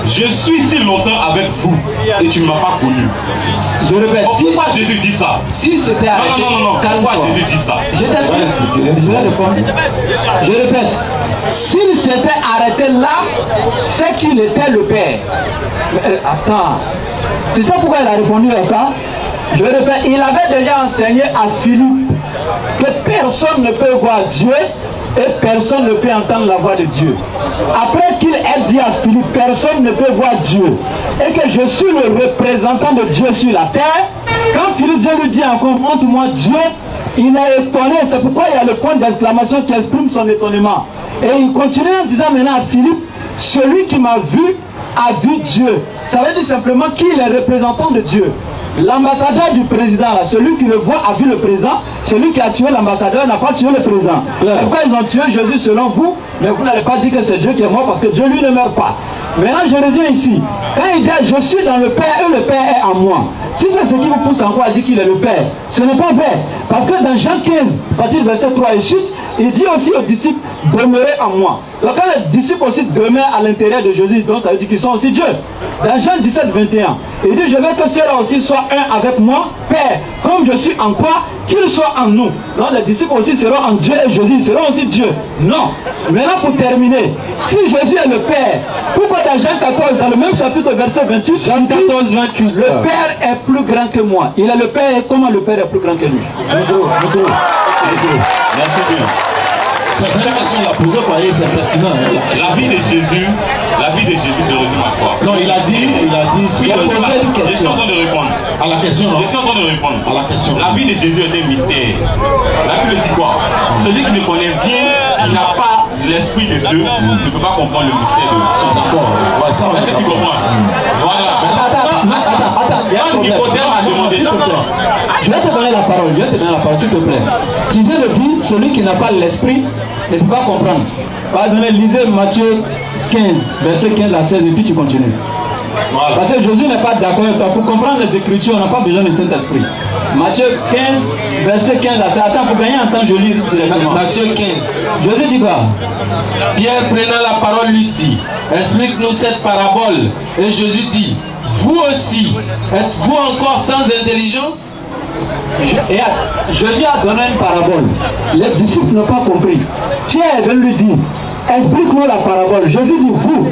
je suis si longtemps avec vous et tu ne m'as pas connu. Je répète, pourquoi Jésus dit ça? Si c'était arrêté, non. Pourquoi Jésus dit ça? Je t'explique. Je vais répondre. Je répète, s'il s'était arrêté là, c'est qu'il était le Père. Mais, attends, tu sais pourquoi il a répondu à ça? Je répète, il avait déjà enseigné à Philippe que personne ne peut voir Dieu et personne ne peut entendre la voix de Dieu. Après qu'il ait dit à Philippe, personne ne peut voir Dieu et que je suis le représentant de Dieu sur la terre, quand Philippe vient lui dire encore, montre-moi Dieu, il est étonné. C'est pourquoi il y a le point d'exclamation qui exprime son étonnement. Et il continue en disant maintenant à Philippe, celui qui m'a vu a vu Dieu. Ça veut dire simplement qu'il est représentant de Dieu. L'ambassadeur du président, celui qui le voit a vu le président. Celui qui a tué l'ambassadeur n'a pas tué le président. Pourquoi ils ont tué Jésus selon vous? Mais vous n'allez pas dire que c'est Dieu qui est mort parce que Dieu lui ne meurt pas. Maintenant je reviens ici. Quand il dit je suis dans le Père et le Père est en moi. Si c'est ce qui vous pousse encore à dire qu'il est le Père, ce n'est pas vrai. Parce que dans Jean 15, à partir du verset 3 et suite, il dit aussi aux disciples, demeurez en moi. Donc quand les disciples aussi demeurent à l'intérieur de Jésus, donc ça veut dire qu'ils sont aussi Dieu. Dans Jean 17, 21, il dit, je veux que ceux-là aussi soient un avec moi, Père, comme je suis en toi, qu'ils soient en nous. Donc les disciples aussi seront en Dieu et Jésus seront aussi Dieu. Non. Maintenant pour terminer, si Jésus est le Père, pourquoi dans Jean 14, dans le même chapitre verset 28, Jean 14, 28, le Père est plus grand que moi. Il est le Père et comment le Père est plus grand que lui? Merci bien. C'est la question de la poser, c'est pertinent. La vie de Jésus se résume à quoi? Non, il a dit, si il a posé une question. Je suis en train de répondre. À la question, non? Je suis en train de répondre. À la question. La vie de Jésus est un mystère. La Bible dit quoi? Celui qui ne connaît bien, qui n'a pas l'esprit de Dieu, ne peut pas comprendre le mystère de son D'accord. Ouais, ça, est-ce que tu comprends? Voilà. Attends. Il y a un Nicodème à demander. Je vais te donner la parole, s'il te plaît. Tu viens de dire, celui qui n'a pas l'esprit ne peut pas comprendre. Pardonnez, lisez Matthieu 15, verset 15 à 16, et puis tu continues. Voilà. Parce que Jésus n'est pas d'accord avec toi. Pour comprendre les Écritures, on n'a pas besoin du Saint-Esprit. Matthieu 15, verset 15 à 16. Attends, pour gagner un temps, je lis directement. Matthieu 15. Jésus dit quoi? Pierre prenant la parole lui dit, explique-nous cette parabole. Et Jésus dit, vous aussi, êtes-vous encore sans intelligence? Jésus a donné une parabole. Les disciples n'ont pas compris. Pierre vient lui dire, explique-nous la parabole. Jésus dit, vous,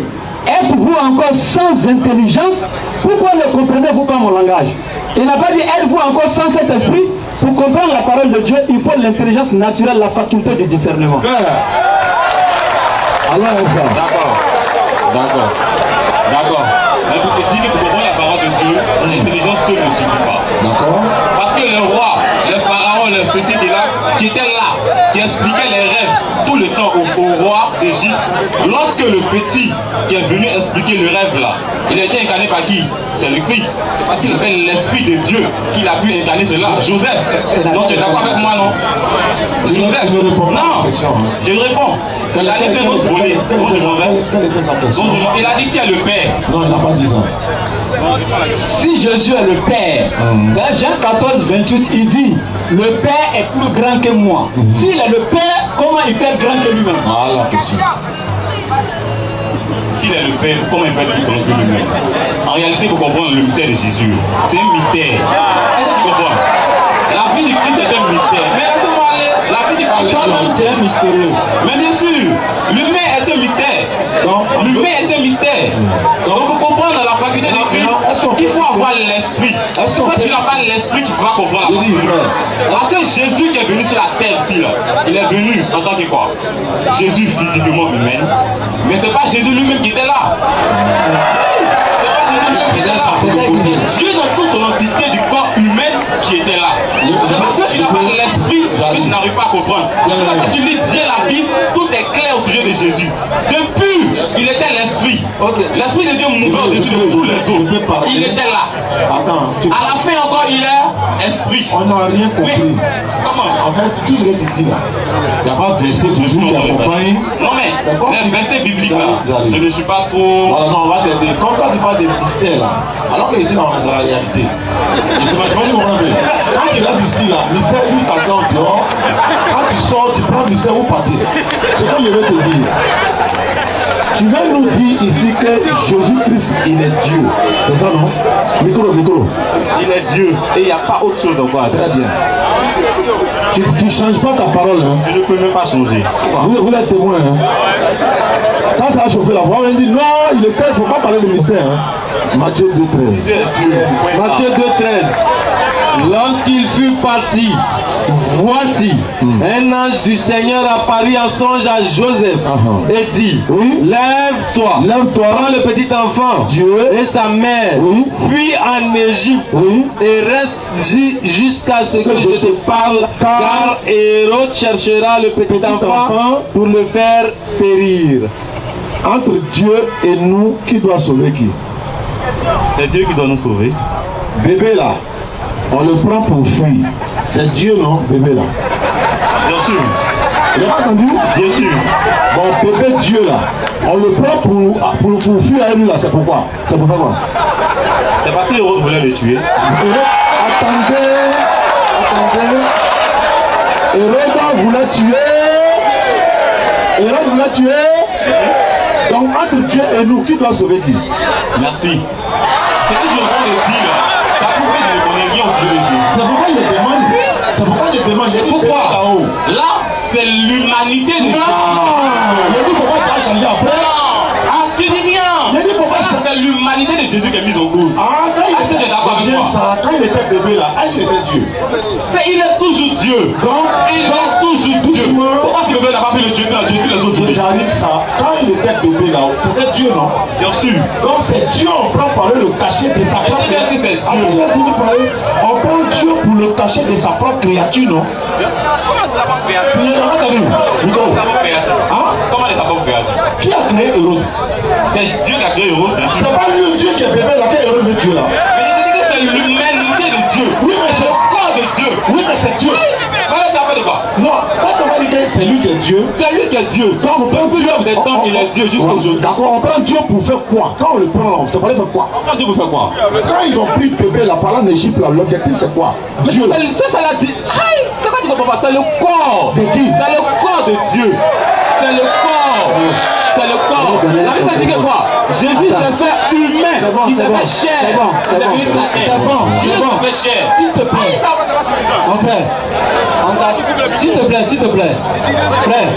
êtes-vous encore sans intelligence? Pourquoi ne comprenez-vous pas mon langage? Il n'a pas dit, êtes-vous encore sans cet esprit? Pour comprendre la parole de Dieu, il faut l'intelligence naturelle, la faculté du discernement. Alors, ça. D'accord. Mais pour te dire que pour comprendre la parole de Dieu, l'intelligence seule ne suffit pas. D'accord. Parce que le roi, le pharaon, le ceci de là, qui était là, qui expliquait les rêves tout le temps au roi d'Égypte, lorsque le petit qui est venu expliquer le rêve là, il a été incarné par qui? C'est le Christ. C'est parce qu'il avait l'Esprit de Dieu qu'il a pu incarner cela. Joseph. Donc tu es d'accord avec moi, non? Joseph. Non, je réponds. Il a dit que notre volet. Il a dit qui est le Père? Non, il n'a pas dit ça. Si Jésus est le Père, dans Jean 14, 28, il dit, le Père est plus grand que moi. S'il est le Père, comment il peut être grand que lui-même? Voilà la question. S'il est le Père, comment il peut être plus grand que lui-même? En réalité, vous comprenez le mystère de Jésus. C'est un mystère. Est-ce que tu comprends? La vie du Christ est un mystère. Mais laissez-moi aller. La vie du Christ c'est un mystérieux. Mais bien sûr, l'humain est un mystère. L'humain est un mystère. Donc vous comprenez dans la faculté du Christ, il faut avoir l'esprit. Quand tu n'as pas l'esprit, tu ne peux pas comprendre la faculté. Parce que Jésus qui est venu sur la terre ici, là, il est venu en tant que quoi? Jésus physiquement humain. Mais ce n'est pas Jésus lui-même qui était là. C'est pas Jésus lui-même qui était là. Dieu dans toute son entité du corps humain qui était là. C'est parce que tu n'as pas l'esprit que tu n'arrives pas à comprendre. C'est parce que tu lis bien la Bible, tout est clair au sujet de Jésus. Depuis, il était l'esprit. L'esprit de Dieu mouvait au-dessus de tous les autres. Il était là. Attends. À la fin encore, il est esprit. On n'a rien compris. Comment? En fait, tout ce que tu dis là, il n'y a pas de verset pour nous qui accompagne. Non mais, les versets bibliques là, je ne suis pas trop... Voilà, non, on va t'aider. Comme toi tu parles des mystères là, alors que ici on est dans la réalité. Justement, tu vas dire, quand il a dit style là, mystère, lui t'attend dehors. Quand tu sors, tu prends le mystère, vous partez. C'est comme je vais te dire. Tu vas nous dire ici que Jésus-Christ, il est Dieu. C'est ça, non? Micro. Il est Dieu et il n'y a pas autre chose encore. Très bien. Tu ne changes pas ta parole. Hein? Je ne peux même pas changer. Vous êtes témoin. Hein? Quand ça a chauffé la voix, on dit non, il était, il ne faut pas parler de mystère. Hein? Matthieu 2,13. Matthieu 2,13. Lorsqu'il fut parti, voici, un ange du Seigneur apparut en songe à Joseph et dit, lève-toi, prends le petit enfant et sa mère, fuis en Égypte et reste jusqu'à ce que je te parle, car Hérode cherchera le petit enfant pour le faire périr. Entre Dieu et nous, qui doit sauver qui? C'est Dieu qui doit nous sauver. Bébé là, on le prend pour fuir. C'est Dieu, non, bébé là? Bien sûr. Tu n'as pas entendu? Bien sûr. Bon, bébé Dieu là, on le prend pour fuir à lui là, c'est pourquoi? C'est pourquoi quoi? C'est parce que Hérode voulait le tuer. Attendez. Hérode voulait tuer. Donc entre Dieu et nous, qui doit sauver qui? Merci. C'est que je suis en train de dire là. Ça prouve que je ne connais rien au sujet de Jésus. C'est pourquoi il demande. Pourquoi? Là, c'est l'humanité de Jésus. Non. Il dit pourquoi tu as changé après? Ah, tu dis rien. C'est l'humanité de Jésus qui est mise en cause. Est-ce que tu es d'accord avec moi? Quand il était bébé là, est-ce qu'il était Dieu? Il est toujours Dieu. Il est toujours Dieu. Pourquoi ce bébé n'a pas pu le tuer tous les autres? J'arrive ça. Quand il était bébé là, c'était Dieu, non? Bien sûr. Donc c'est Dieu, on prend parler le cachet de sa propre créature. On prend Dieu pour le cachet de sa propre créature, non? Comment de sa propre créature? Comment de sa propre créature? Qui a créé Hérode? C'est Dieu qui a créé Hérode. C'est pas lui Dieu qui est bébé là, qui est Hérode de Dieu là. Mais je dis que c'est l'humanité de Dieu. Oui, mais c'est le corps de Dieu. Oui, mais c'est Dieu. Mais là, tu as fait de quoi? Non, quand on va dire que c'est lui qui est Dieu. C'est lui qui est Dieu. Quand on prend Dieu, des temps, il est Dieu jusqu'à aujourd'hui. D'accord, on prend Dieu pour faire quoi? Quand on le prend, c'est pour aller faire quoi? On prend Dieu pour faire quoi? Quand ils ont pris le bébé là, par là en Égypte, l'objectif c'est quoi? Dieu. Ça l'a dit. C'est quoi tu comprends pas? C'est le corps. De qui? C'est le corps de Dieu. C'est le corps. c'est le corps. La Bible dit que quoi? Jésus s'est fait humain. Il s'est fait chair. C'est bon. S'il te plaît. Mon frère. S'il te plaît. Frère.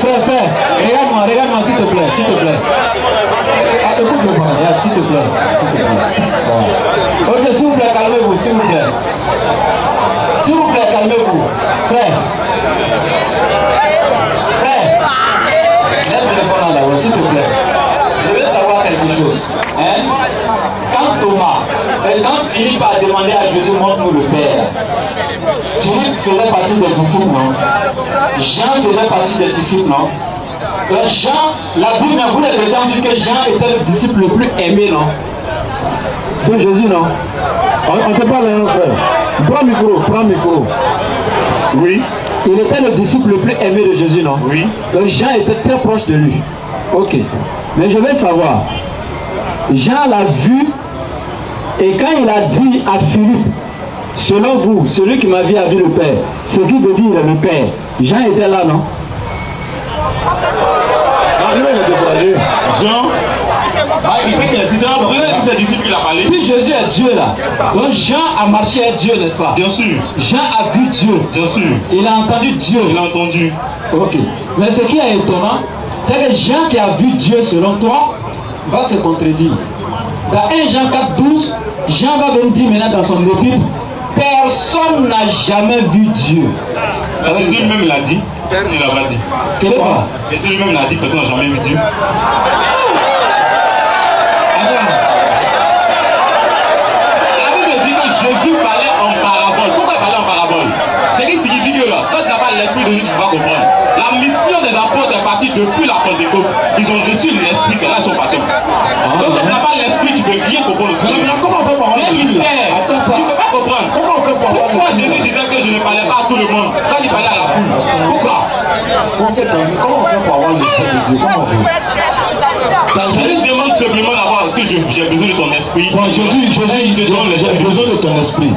Frère. Regarde-moi, s'il te plaît. Écoute-moi, regarde, s'il te plaît. Ok, s'il vous plaît, calmez-vous, s'il vous plaît. Calmez-vous. Frère. Laisse le téléphone là, s'il te plaît. Je veux savoir quelque chose. Quand Philippe a demandé à Jésus, montre-nous le Père, Philippe faisait partie des disciples, non? Jean faisait partie des disciples, non? Jean, la Bible, vous les chrétiens dit que Jean était le disciple le plus aimé, non? De Jésus, non? On te parle, hein, frère. Prends micro. Oui. Il était le disciple le plus aimé de Jésus, non? Oui. Donc Jean était très proche de lui. Ok. Mais je veux savoir, Jean l'a vu, et quand il a dit à Philippe, selon vous, celui qui m'a vu a vu le Père, ce qui veut dire le Père, Jean était là, non? Jean, il sait qu'il est ses disciples qu'il a parlé. Si Jésus est Dieu là, donc Jean a marché avec Dieu, n'est-ce pas? Bien sûr. Jean a vu Dieu. Bien sûr. Il a entendu Dieu. Il a entendu. Ok. Mais ce qui est étonnant, c'est que Jean qui a vu Dieu selon toi va se contredire. Dans 1 Jean 4,12, Jean va venir dire maintenant dans son épître, personne n'a jamais vu Dieu. Jésus lui-même l'a dit. Il l'a pas dit. Quel est quoi? Jésus lui-même l'a dit, personne n'a jamais vu Dieu. La Bible dit que Jésus parlait en parabole. Pourquoi il parlait en parabole? C'est qui signifie que là, quand tu n'as pas l'esprit de Dieu, tu ne peux pas comprendre. La mission des apôtres est partie depuis la Pentecôte. Ils ont reçu l'esprit, c'est là qu'ils sont partis. Donc quand tu n'as pas l'esprit, tu peux rien comprendre. Comment on fait pour avoir l'esprit? Tu ne peux pas comprendre. Comment on fait pour avoir l'esprit? Pourquoi Jésus disait que je ne parlais pas à tout le monde quand il parlait à la foule? Pourquoi? Comment on fait pour avoir l'esprit de Dieu? Comment on fait? Je lui demande simplement d'avoir que j'ai besoin de ton esprit. Bon, Jésus, j'ai besoin de ton esprit.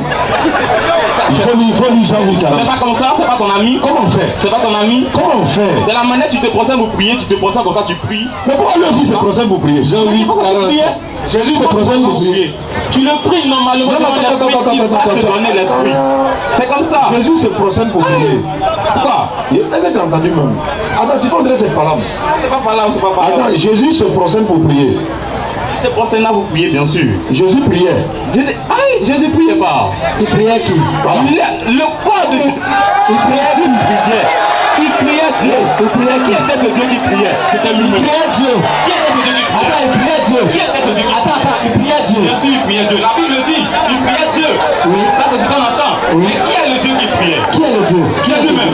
Il faut lui j'avoue ça. C'est pas comme ça, c'est pas ton ami. Comment on fait? C'est pas ton ami. Comment on fait? De la manière tu te procèdes pour prier, tu te procèdes comme ça, tu pries. Mais pourquoi lui aussi se procède pour prier? Jésus se procède pour prier. Tu le pries normalement. C'est comme ça. Jésus se procède pour prier. Pourquoi? Est-ce que tu as entendu même? Attends, tu peux entrer cette parole. C'est pas par là, c'est pas par là. Attends, Jésus se procède pour prier. Ce procès-là, vous priez bien sûr. Jésus priait. Jésus priait pas. Il priait qui? Voilà. Le corps de Dieu. Il priait qui? Il priait Dieu. Il priait qui? Qui était ce Dieu qui priait? C'était lui-même. Il priait Dieu. Qui était ce Dieu qui priait? Attends, il priait Dieu. Qui était ce Dieu qui priait? Attends, il priait Dieu. Bien sûr, il priait Dieu. La Bible dit, il priait Dieu. Oui. Ça, c'est ce qu'on entend. Oui. Mais qui est le Dieu qui priait? Qui est le Dieu? Qui est lui-même?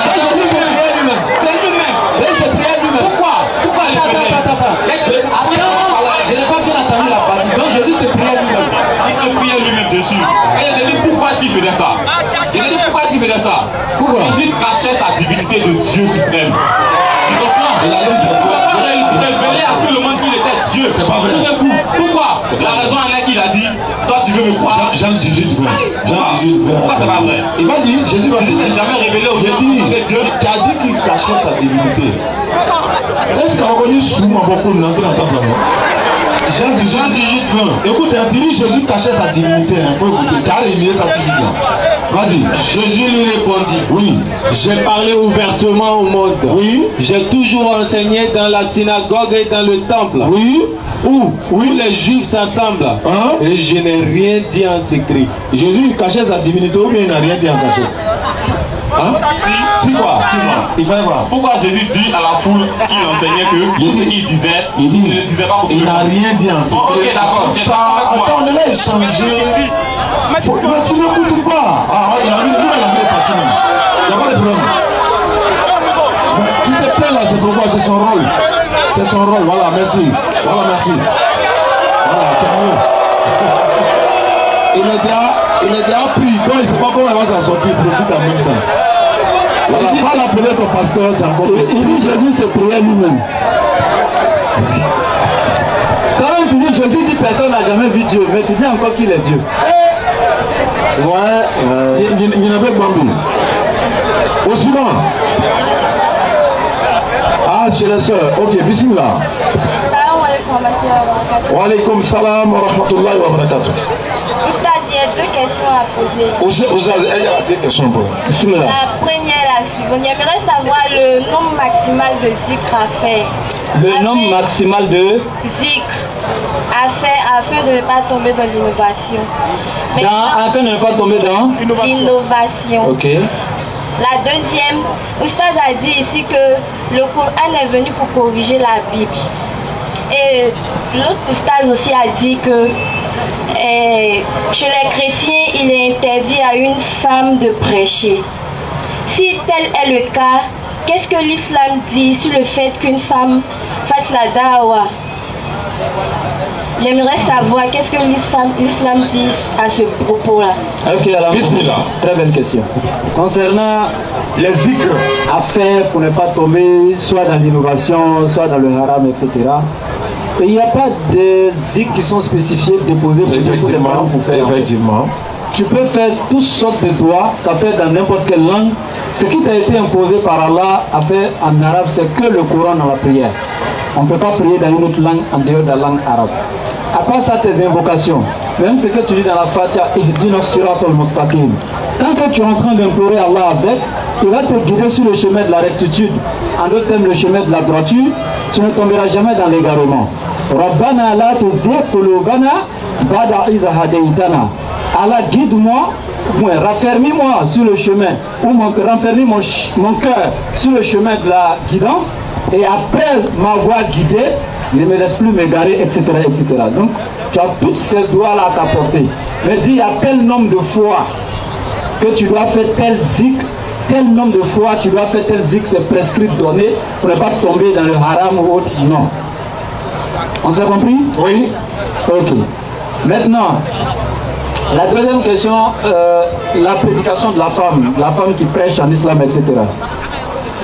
C'est lui-même. Oui, c'est prière lui-même. Pourquoi il priait? Je n'ai pas bien entendu la partie. Donc Jésus se priait lui-même. Il se priait lui-même dessus. Et je dis pourquoi est-ce qu'il faisait ça? Je dis pourquoi est-ce qu'il faisait ça? Pourquoi? Jésus cachait sa divinité de Dieu suprême. Tu comprends? Il a dit c'est vrai. Il révélait à tout le monde qu'il était Dieu. C'est pas vrai. Tout d'un coup. Pourquoi? La raison en est qu'il a dit, toi tu veux me croire. Jean 18, 20. Jean 18, 20. Pourquoi c'est pas vrai? Il va dire, Jésus va dire. Jésus n'est jamais révélé aux gens. Tu as dit qu'il cachait sa divinité. Est-ce qu'on a reconnu souvent beaucoup de l'entrée dans ta plan? Jean 18, 20. Écoute, tu dis Jésus cachait sa divinité. Il faut écouter. Tu as éliminé sa divinité. Vas-y. Jésus lui répondit. Oui. J'ai parlé ouvertement au monde. Oui. J'ai toujours enseigné dans la synagogue et dans le temple. Oui. Où les Juifs s'assemblent. Hein? Et je n'ai rien dit en secret. Jésus cachait sa divinité ou bien il n'a rien dit en cachette? Hein? Si quoi? Si moi. Il fallait voir. Pourquoi Jésus dit à la foule qu'il enseignait que tout ce qu'il disait, il ne disait pas pour tout il le n'a monde? rien dit en secret. Ok, d'accord. Attends, on est là échanger. Mais tu n'écoutes pas. Ah, il a vu la partie même. Il n'y a pas de problème. Mais tu te plains là, c'est pourquoi c'est son rôle. C'est son rôle, voilà, merci. Voilà, merci. Voilà, c'est mieux. Il est déjà pris, donc il ne sait pas comment il va s'en sortir, il profite en même temps. Voilà, va l'appeler ton pasteur, c'est encore. Il dit Jésus se priait lui-même. Quand même tu dis Jésus dit personne n'a jamais vu Dieu, mais tu dis encore qu'il est Dieu. Ouais, il n'y avait pas Bambi. Au suivant. Ah, chez les sœurs. Ok, bismillah. Wa alaykum salam wa rahmatullahi wa barakatuh. Oustaz, il y a deux questions à poser. Il y a deux questions. La première, la suivante. J'aimerais savoir le nombre maximal de zikr à faire. Le nombre maximal de zikr à faire afin de ne pas tomber dans l'innovation. Afin de ne pas tomber dans l'innovation. Ok. La deuxième, Oustaz a dit ici que le Coran est venu pour corriger la Bible. Et l'autre Oustaz aussi a dit que chez les chrétiens, il est interdit à une femme de prêcher. Si tel est le cas, qu'est-ce que l'islam dit sur le fait qu'une femme fasse la da'wa? J'aimerais savoir qu'est-ce que l'islam dit à ce propos-là. Ok, alors, bismillah. Très belle question. Concernant les zikr à faire pour ne pas tomber soit dans l'innovation, soit dans le haram, etc. Il n'y a pas de zikr qui sont spécifiés, déposés pour les parents pour faire. Effectivement. Tu peux faire toutes sortes de doigts, ça peut être dans n'importe quelle langue. Ce qui t'a été imposé par Allah à faire en arabe, c'est que le Coran dans la prière. On ne peut pas prier dans une autre langue en dehors de la langue arabe. À part ça, tes invocations, même ce que tu dis dans la Fatiha, Ihdina siratal mustaqim. Tant que tu es en train d'implorer Allah avec, il va te guider sur le chemin de la rectitude. En d'autres termes, le chemin de la droiture, tu ne tomberas jamais dans l'égarement. Rabbana la tuzigh qulubana ba'da idh hadaytana. Allah, guide-moi, raffermis-moi sur le chemin, ou raffermis mon cœur sur le chemin de la guidance, et après m'avoir guidé, ne me laisse plus m'égarer, etc., etc. Donc, tu as toutes ces doigts-là à t'apporter. Mais dis, il y a tel nombre de fois que tu dois faire tel zikr, tel nombre de fois tu dois faire tel zikr, c'est prescrit, donné, pour ne pas tomber dans le haram ou autre. Non. On s'est compris? Oui. Ok. Maintenant, la deuxième question, la prédication de la femme qui prêche en islam, etc.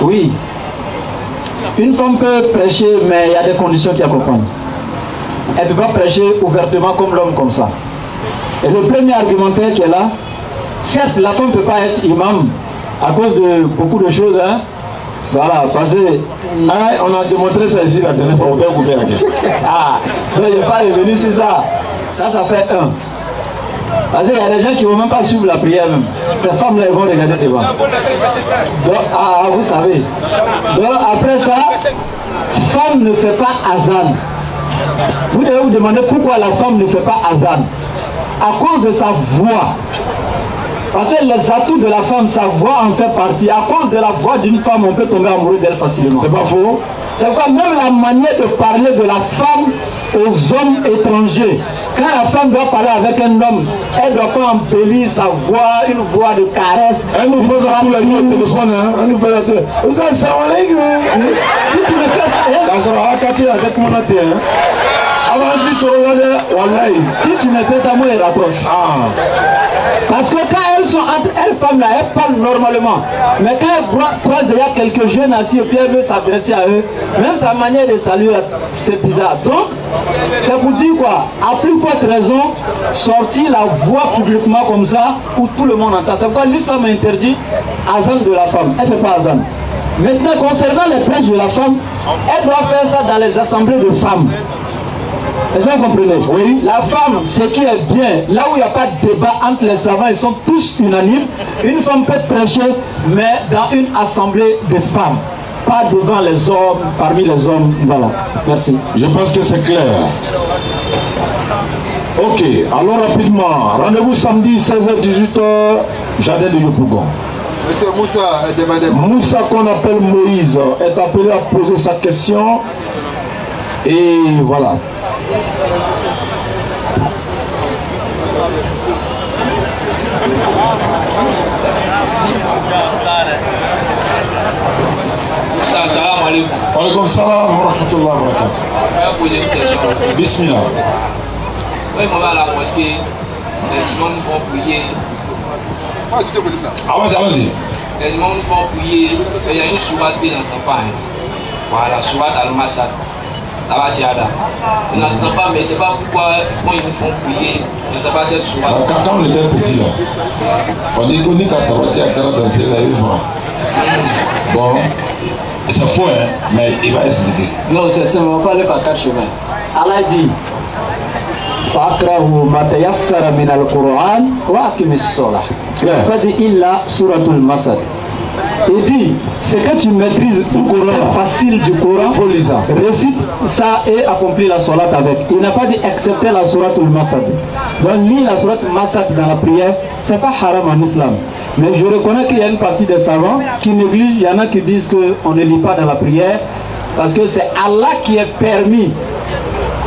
Oui. Une femme peut prêcher, mais il y a des conditions qui accompagnent. Elle ne peut pas prêcher ouvertement comme l'homme comme ça. Et le premier argumentaire qui est là, certes, la femme ne peut pas être imam à cause de beaucoup de choses. Hein? Voilà, parce que... on a démontré ça ici la dernière fois. Ah, donc je n'ai pas revenu sur ça. Ça fait un. Parce qu'il y a des gens qui ne vont même pas suivre la prière même. Ces femmes-là, elles vont regarder devant. Donc, vous savez. Donc, après ça, femme ne fait pas azan. Vous devez vous demander pourquoi la femme ne fait pas azan. À cause de sa voix. Parce que les atouts de la femme, sa voix en fait partie. À cause de la voix d'une femme, on peut tomber amoureux d'elle facilement. C'est pas faux. C'est pourquoi même la manière de parler de la femme aux hommes étrangers. Quand la femme doit parler avec un homme, elle ne doit pas embellir sa voix, une voix de caresse. Elle nous pose à tous les jours au téléphone. Elle nous fait la tête. Si tu me fais ça, si tu me fais ça, moi je rapproche. Parce que quand elles sont entre elles femmes là, elles parlent normalement. Mais quand elles croisent déjà quelques jeunes assis et puis elles veulent s'adresser à eux, même sa manière de saluer, c'est bizarre. Donc, c'est pour dire quoi? À plus forte raison, sortir la voix publiquement comme ça, où tout le monde entend. C'est pourquoi l'islam interdit azan de la femme. Elle ne fait pas azan. Maintenant, concernant les prêches de la femme, elle doit faire ça dans les assemblées de femmes. Est-ce que vous comprenez? Oui. La femme, ce qui est bien, là où il n'y a pas de débat entre les savants, ils sont tous unanimes. Une femme peut prêcher, mais dans une assemblée de femmes. Pas devant les hommes, parmi les hommes. Voilà. Merci. Je pense que c'est clair. Ok, alors rapidement, rendez-vous samedi 16h-18h, Jardin de Yopougon. Monsieur Moussa est demandé. Moussa, qu'on appelle Moïse, est appelé à poser sa question. Et voilà. Salam alaikum. Wa alaikum salam wa rahmatullahi wa barakatuh. Je vais poser une question. Bismillah. Oui, on va à la mosquée. Les imams nous font prier. Allons-y. Les imams nous font prier. Il y a une sourate dans la campagne. Voilà, sourate Al-Masad. On n'entend pas, mais c'est pas pourquoi quand ils nous font prier, on n'entend pas cette sourate. Quand on était petit là, on dit qu'on dit qu'à Tabati à Kara danser là, il va. Bon, c'est faux, hein, mais il va expliquer. Non, c'est seulement pas le par quatre chemins. Allah dit فَأَقْرَهُ مَا تَيَسَّرَ مِنَ الْقُرْآنِ وَأَقِمِ الصَّلَاةَ. Il n'a pas dit illa suratul Masad. Il dit, c'est que tu maîtrises le Coran facile du Coran, récite ça et accomplis la salat avec. Il n'a pas dit excepté la suratul Masad. Donc lis la suratul Masad dans la prière, c'est pas haram en islam. Mais je reconnais qu'il y a une partie des savants qui négligent, il y en a qui disent qu'on ne lit pas dans la prière, parce que c'est Allah qui est permis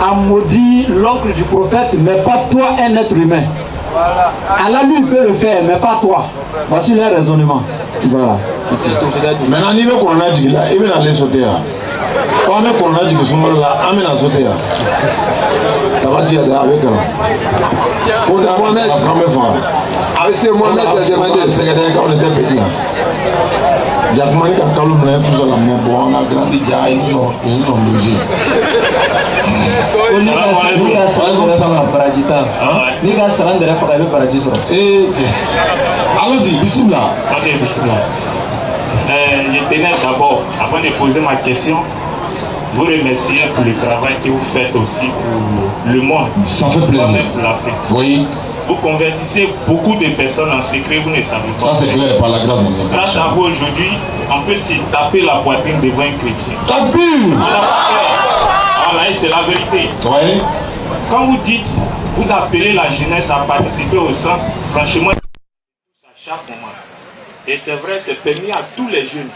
à maudire l'oncle du prophète, mais pas toi, un être humain. Allah lui peut le faire, mais pas toi. Voici leur raisonnement. Voilà. Maintenant, il veut qu'on a dit là, il veut aller sauter là. On veut qu'on a dit que son là, on va sauter là. Ça va dire avec là. Pour la première fois. Avec ce Mohamed, il a demandé le secrétaire quand on était petit là. Jacqueline, quand on a tout ça là, mais bon, on a grandi déjà, ils nous ont logé. Allons-y, bismillah. Ok, bismillah. Je tenais d'abord, avant de poser ma question, vous remercier pour le travail que vous faites aussi pour le monde. Ça fait plaisir. Pour l'Afrique. Oui. Vous convertissez beaucoup de personnes en secret, vous ne savez pas. Ça c'est clair, par la grâce de Dieu. Grâce à vous aujourd'hui, on peut s'y taper la poitrine devant un chrétien. Tapis! Voilà, et c'est la vérité. Oui. Quand vous dites, vous appelez la jeunesse à participer au centre, franchement, à chaque moment. Et c'est vrai, c'est permis à tous les jeunes.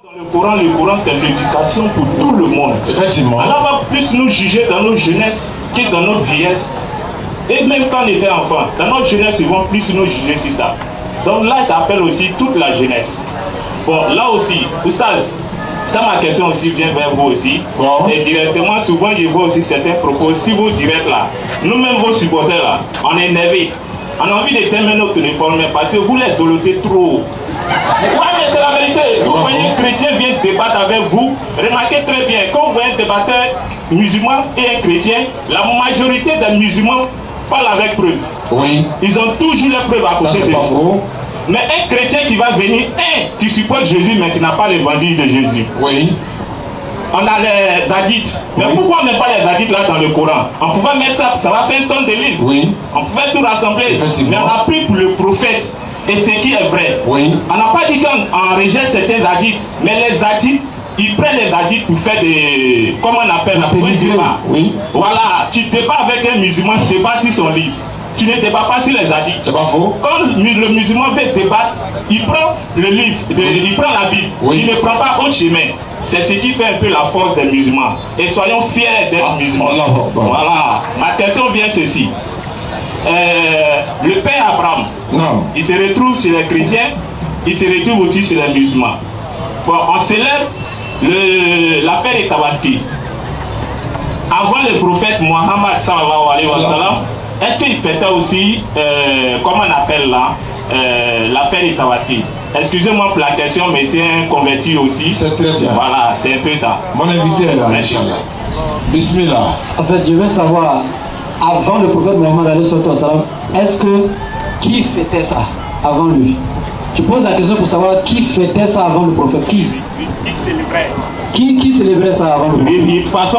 Dans le Coran c'est l'éducation pour tout le monde. Effectivement. Allah va plus nous juger dans nos jeunesses que dans notre vieillesse. Et même quand on était enfant, dans notre jeunesse, ils vont plus nous juger sur ça. Donc là, j'appelle aussi toute la jeunesse. Bon, là aussi, Oustaz, ça ma question aussi vient vers vous aussi. Bon. Et directement, souvent, je vois aussi certains propos. Si vous direct là, nous-mêmes vos supporters là, on est énervés. On a envie de terminer notre uniforme parce que vous les dolotez trop. Ouais, mais c'est la vérité. Vous voyez un chrétien vient débattre avec vous. Remarquez très bien, quand vous voyez un débatteur musulman et un chrétien, la majorité des musulmans parlent avec preuve. Oui. Ils ont toujours les preuves à côté de vous. Mais un chrétien qui va venir, tu supportes Jésus, mais tu n'as pas l'évangile de Jésus. Oui. On a les hadiths. Mais pourquoi on met pas les hadiths là dans le Coran? On pouvait mettre ça, ça va faire un tonne de livres. Oui. On pouvait tout rassembler. Mais on a pris pour le prophète et ce qui est vrai. Oui. On n'a pas dit qu'on rejette certains hadiths, mais les hadiths, ils prennent les hadiths pour faire des... Comment on appelle la débat. Oui. Voilà, tu débats avec un musulman, tu débats sur son livre. Tu ne débats pas sur les hadiths. C'est pas faux. Quand le musulman veut débattre, il prend le livre, il prend la Bible. Oui. Il ne prend pas autre chemin. C'est ce qui fait un peu la force des musulmans. Et soyons fiers d'être musulmans. Voilà. Ma question vient ceci. Le père Abraham, il se retrouve chez les chrétiens, il se retrouve aussi chez les musulmans. Bon, on célèbre l'affaire de Tabaski. Avant le prophète Mohammed sallallahu alayhi wa sallam, est-ce qu'il fêtait aussi, comment on appelle là, l'affaire de Tabaski? Excusez-moi pour la question, mais c'est un converti aussi. C'est très bien. Voilà, c'est un peu ça. Mon invité est là, Inch'Allah. Bismillah. En fait, je veux savoir, avant le prophète Mohammed alayhi wa sallam, est-ce que qui fêtait ça avant lui? Tu poses la question pour savoir qui fêtait ça avant le prophète. Qui célébrait? Qui célébrait ça avant le prophète? De toute façon,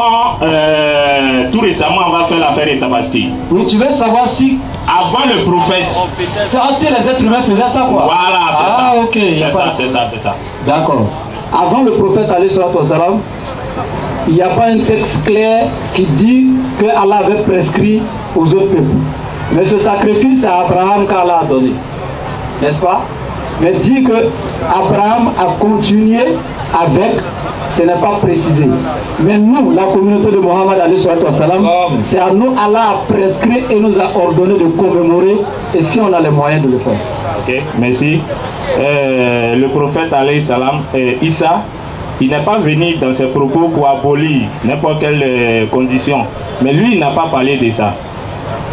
tout récemment, on va faire l'affaire de Tabaski. Oui, tu veux savoir si... Avant le prophète. Ça aussi, les êtres humains faisaient ça, quoi. Voilà, c'est ça. Ah, ok. C'est ça. D'accord. Avant le prophète, alayhi wa sallam, il n'y a pas un texte clair qui dit que Allah avait prescrit aux autres peuples. Mais ce sacrifice, c'est Abraham qu'Allah a donné. N'est-ce pas? Mais dit que Abraham a continué avec, ce n'est pas précisé. Mais nous, la communauté de Mohammed, c'est à nous, Allah a prescrit et nous a ordonné de commémorer, et si on a les moyens de le faire. Ok, merci. Le prophète alayhi salam, Issa, il n'est pas venu dans ses propos pour abolir n'importe quelle condition. Mais lui, il n'a pas parlé de ça.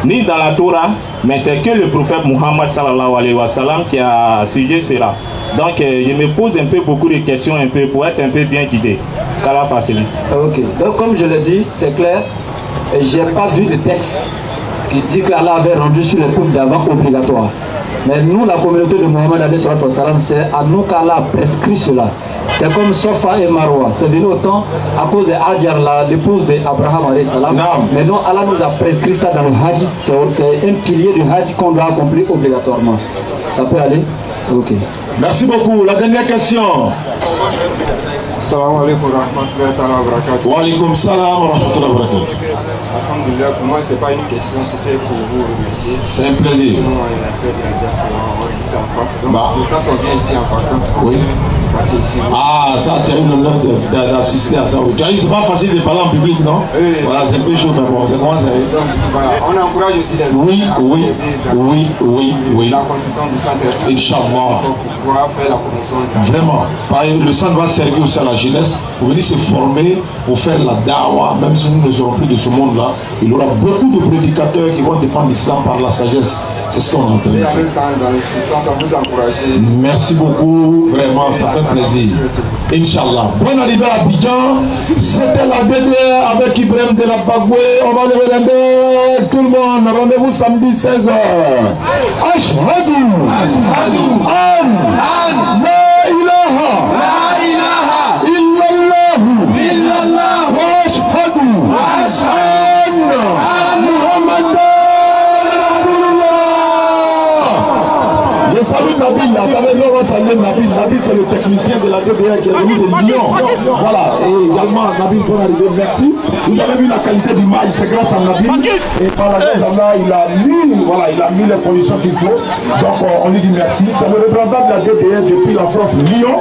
Ni dans la Torah, mais c'est que le prophète Muhammad sallallahu alayhi wa sallam qui a suggéré cela. Donc je me pose un peu beaucoup de questions un peu pour être un peu bien guidé. Qu'Allah facilite. Ok, donc comme je l'ai dit, c'est clair, j'ai pas vu de texte qui dit qu'Allah avait rendu sur les peuples d'avant obligatoire. Mais nous, la communauté de Mohammed, c'est à nous qu'Allah a prescrit cela. C'est comme Sofa et Marwa. C'est venu au temps à cause de Hajar, l'épouse d'Abraham. Mais non, Allah nous a prescrit ça dans le Hajj. C'est un pilier du Hajj qu'on doit accomplir obligatoirement. Ça peut aller? Ok. Merci beaucoup. La dernière question. Assalamu alaikum wa rahmatullahi wa barakatuh. Wa alaikum salam wa rahmatullahi wa barakatuh. Alhamdulillah, pour moi, c'est pas une question, c'était pour vous remercier. C'est un plaisir. Nous, on a fait de la diaspora, on visite en France. Donc, quand on vient ici en vacances, on peut passer ici. Ah, ça, tu as eu l'honneur d'assister à ça. C'est pas facile de parler en public, non? Oui. Voilà, c'est un peu chaud, mais bon, c'est comment ça? Donc, voilà, on encourage aussi les la consultance du centre. Inch'Allah. Pour pouvoir faire la promotion. Vraiment. Le centre va servir aussi à la jeunesse pour venir se former, pour faire la dawa, même si nous ne serons plus de ce monde-là. Il y aura beaucoup de prédicateurs qui vont défendre l'islam par la sagesse. C'est ce qu'on entend. Et en même temps, dans ce sens, ça vous encourager. Merci beaucoup, vraiment, ça fait plaisir. Inch'Allah. Bonne arrivée à Abidjan. C'était la DDR avec Ibrahim de la Bagoué. On va lever l'index. Tout le monde, rendez-vous samedi 16h. Ashhadu an la ilaha illallah wa ashhadu anna Muhammadan Rasulullah. Je salue Nabil, là, on va saluer Nabil. Nabil, c'est le technicien de la DDR qui est venu de Lyon. Voilà, et également Nabil, bonne arrivée, merci. Vous avez vu la qualité d'image, c'est grâce à Nabil. Et par la grâce d'Allah, il a mis les conditions qu'il faut. Donc on lui dit merci. C'est le représentant de la DDR depuis la France, Lyon.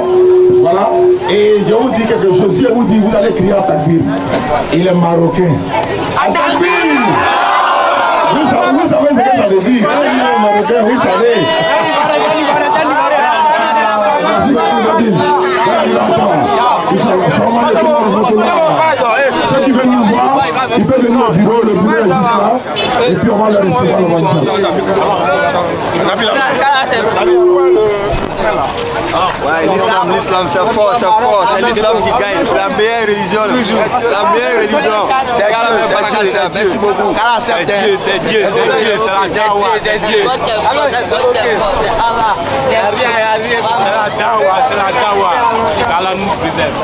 Voilà, et je vous dis quelque chose, si je vous dis, vous allez crier à Takbir. Il est marocain. À Takbir! Vous savez ce que ça veut dire. Quand il est marocain, vous savez. Merci beaucoup, Nabil. Ceux qui veulent nous voir, ils peuvent venir au bureau, le bureau est juste là, et puis on va le recevoir le matin. Ouais, l'islam c'est fort, c'est l'islam qui gagne, c'est la meilleure religion, toujours, la meilleure religion. Merci beaucoup. C'est Dieu, c'est Dieu, c'est Dieu, c'est Dieu. C'est Allah. Merci. C'est la dawa, qu'Allah nous préserve.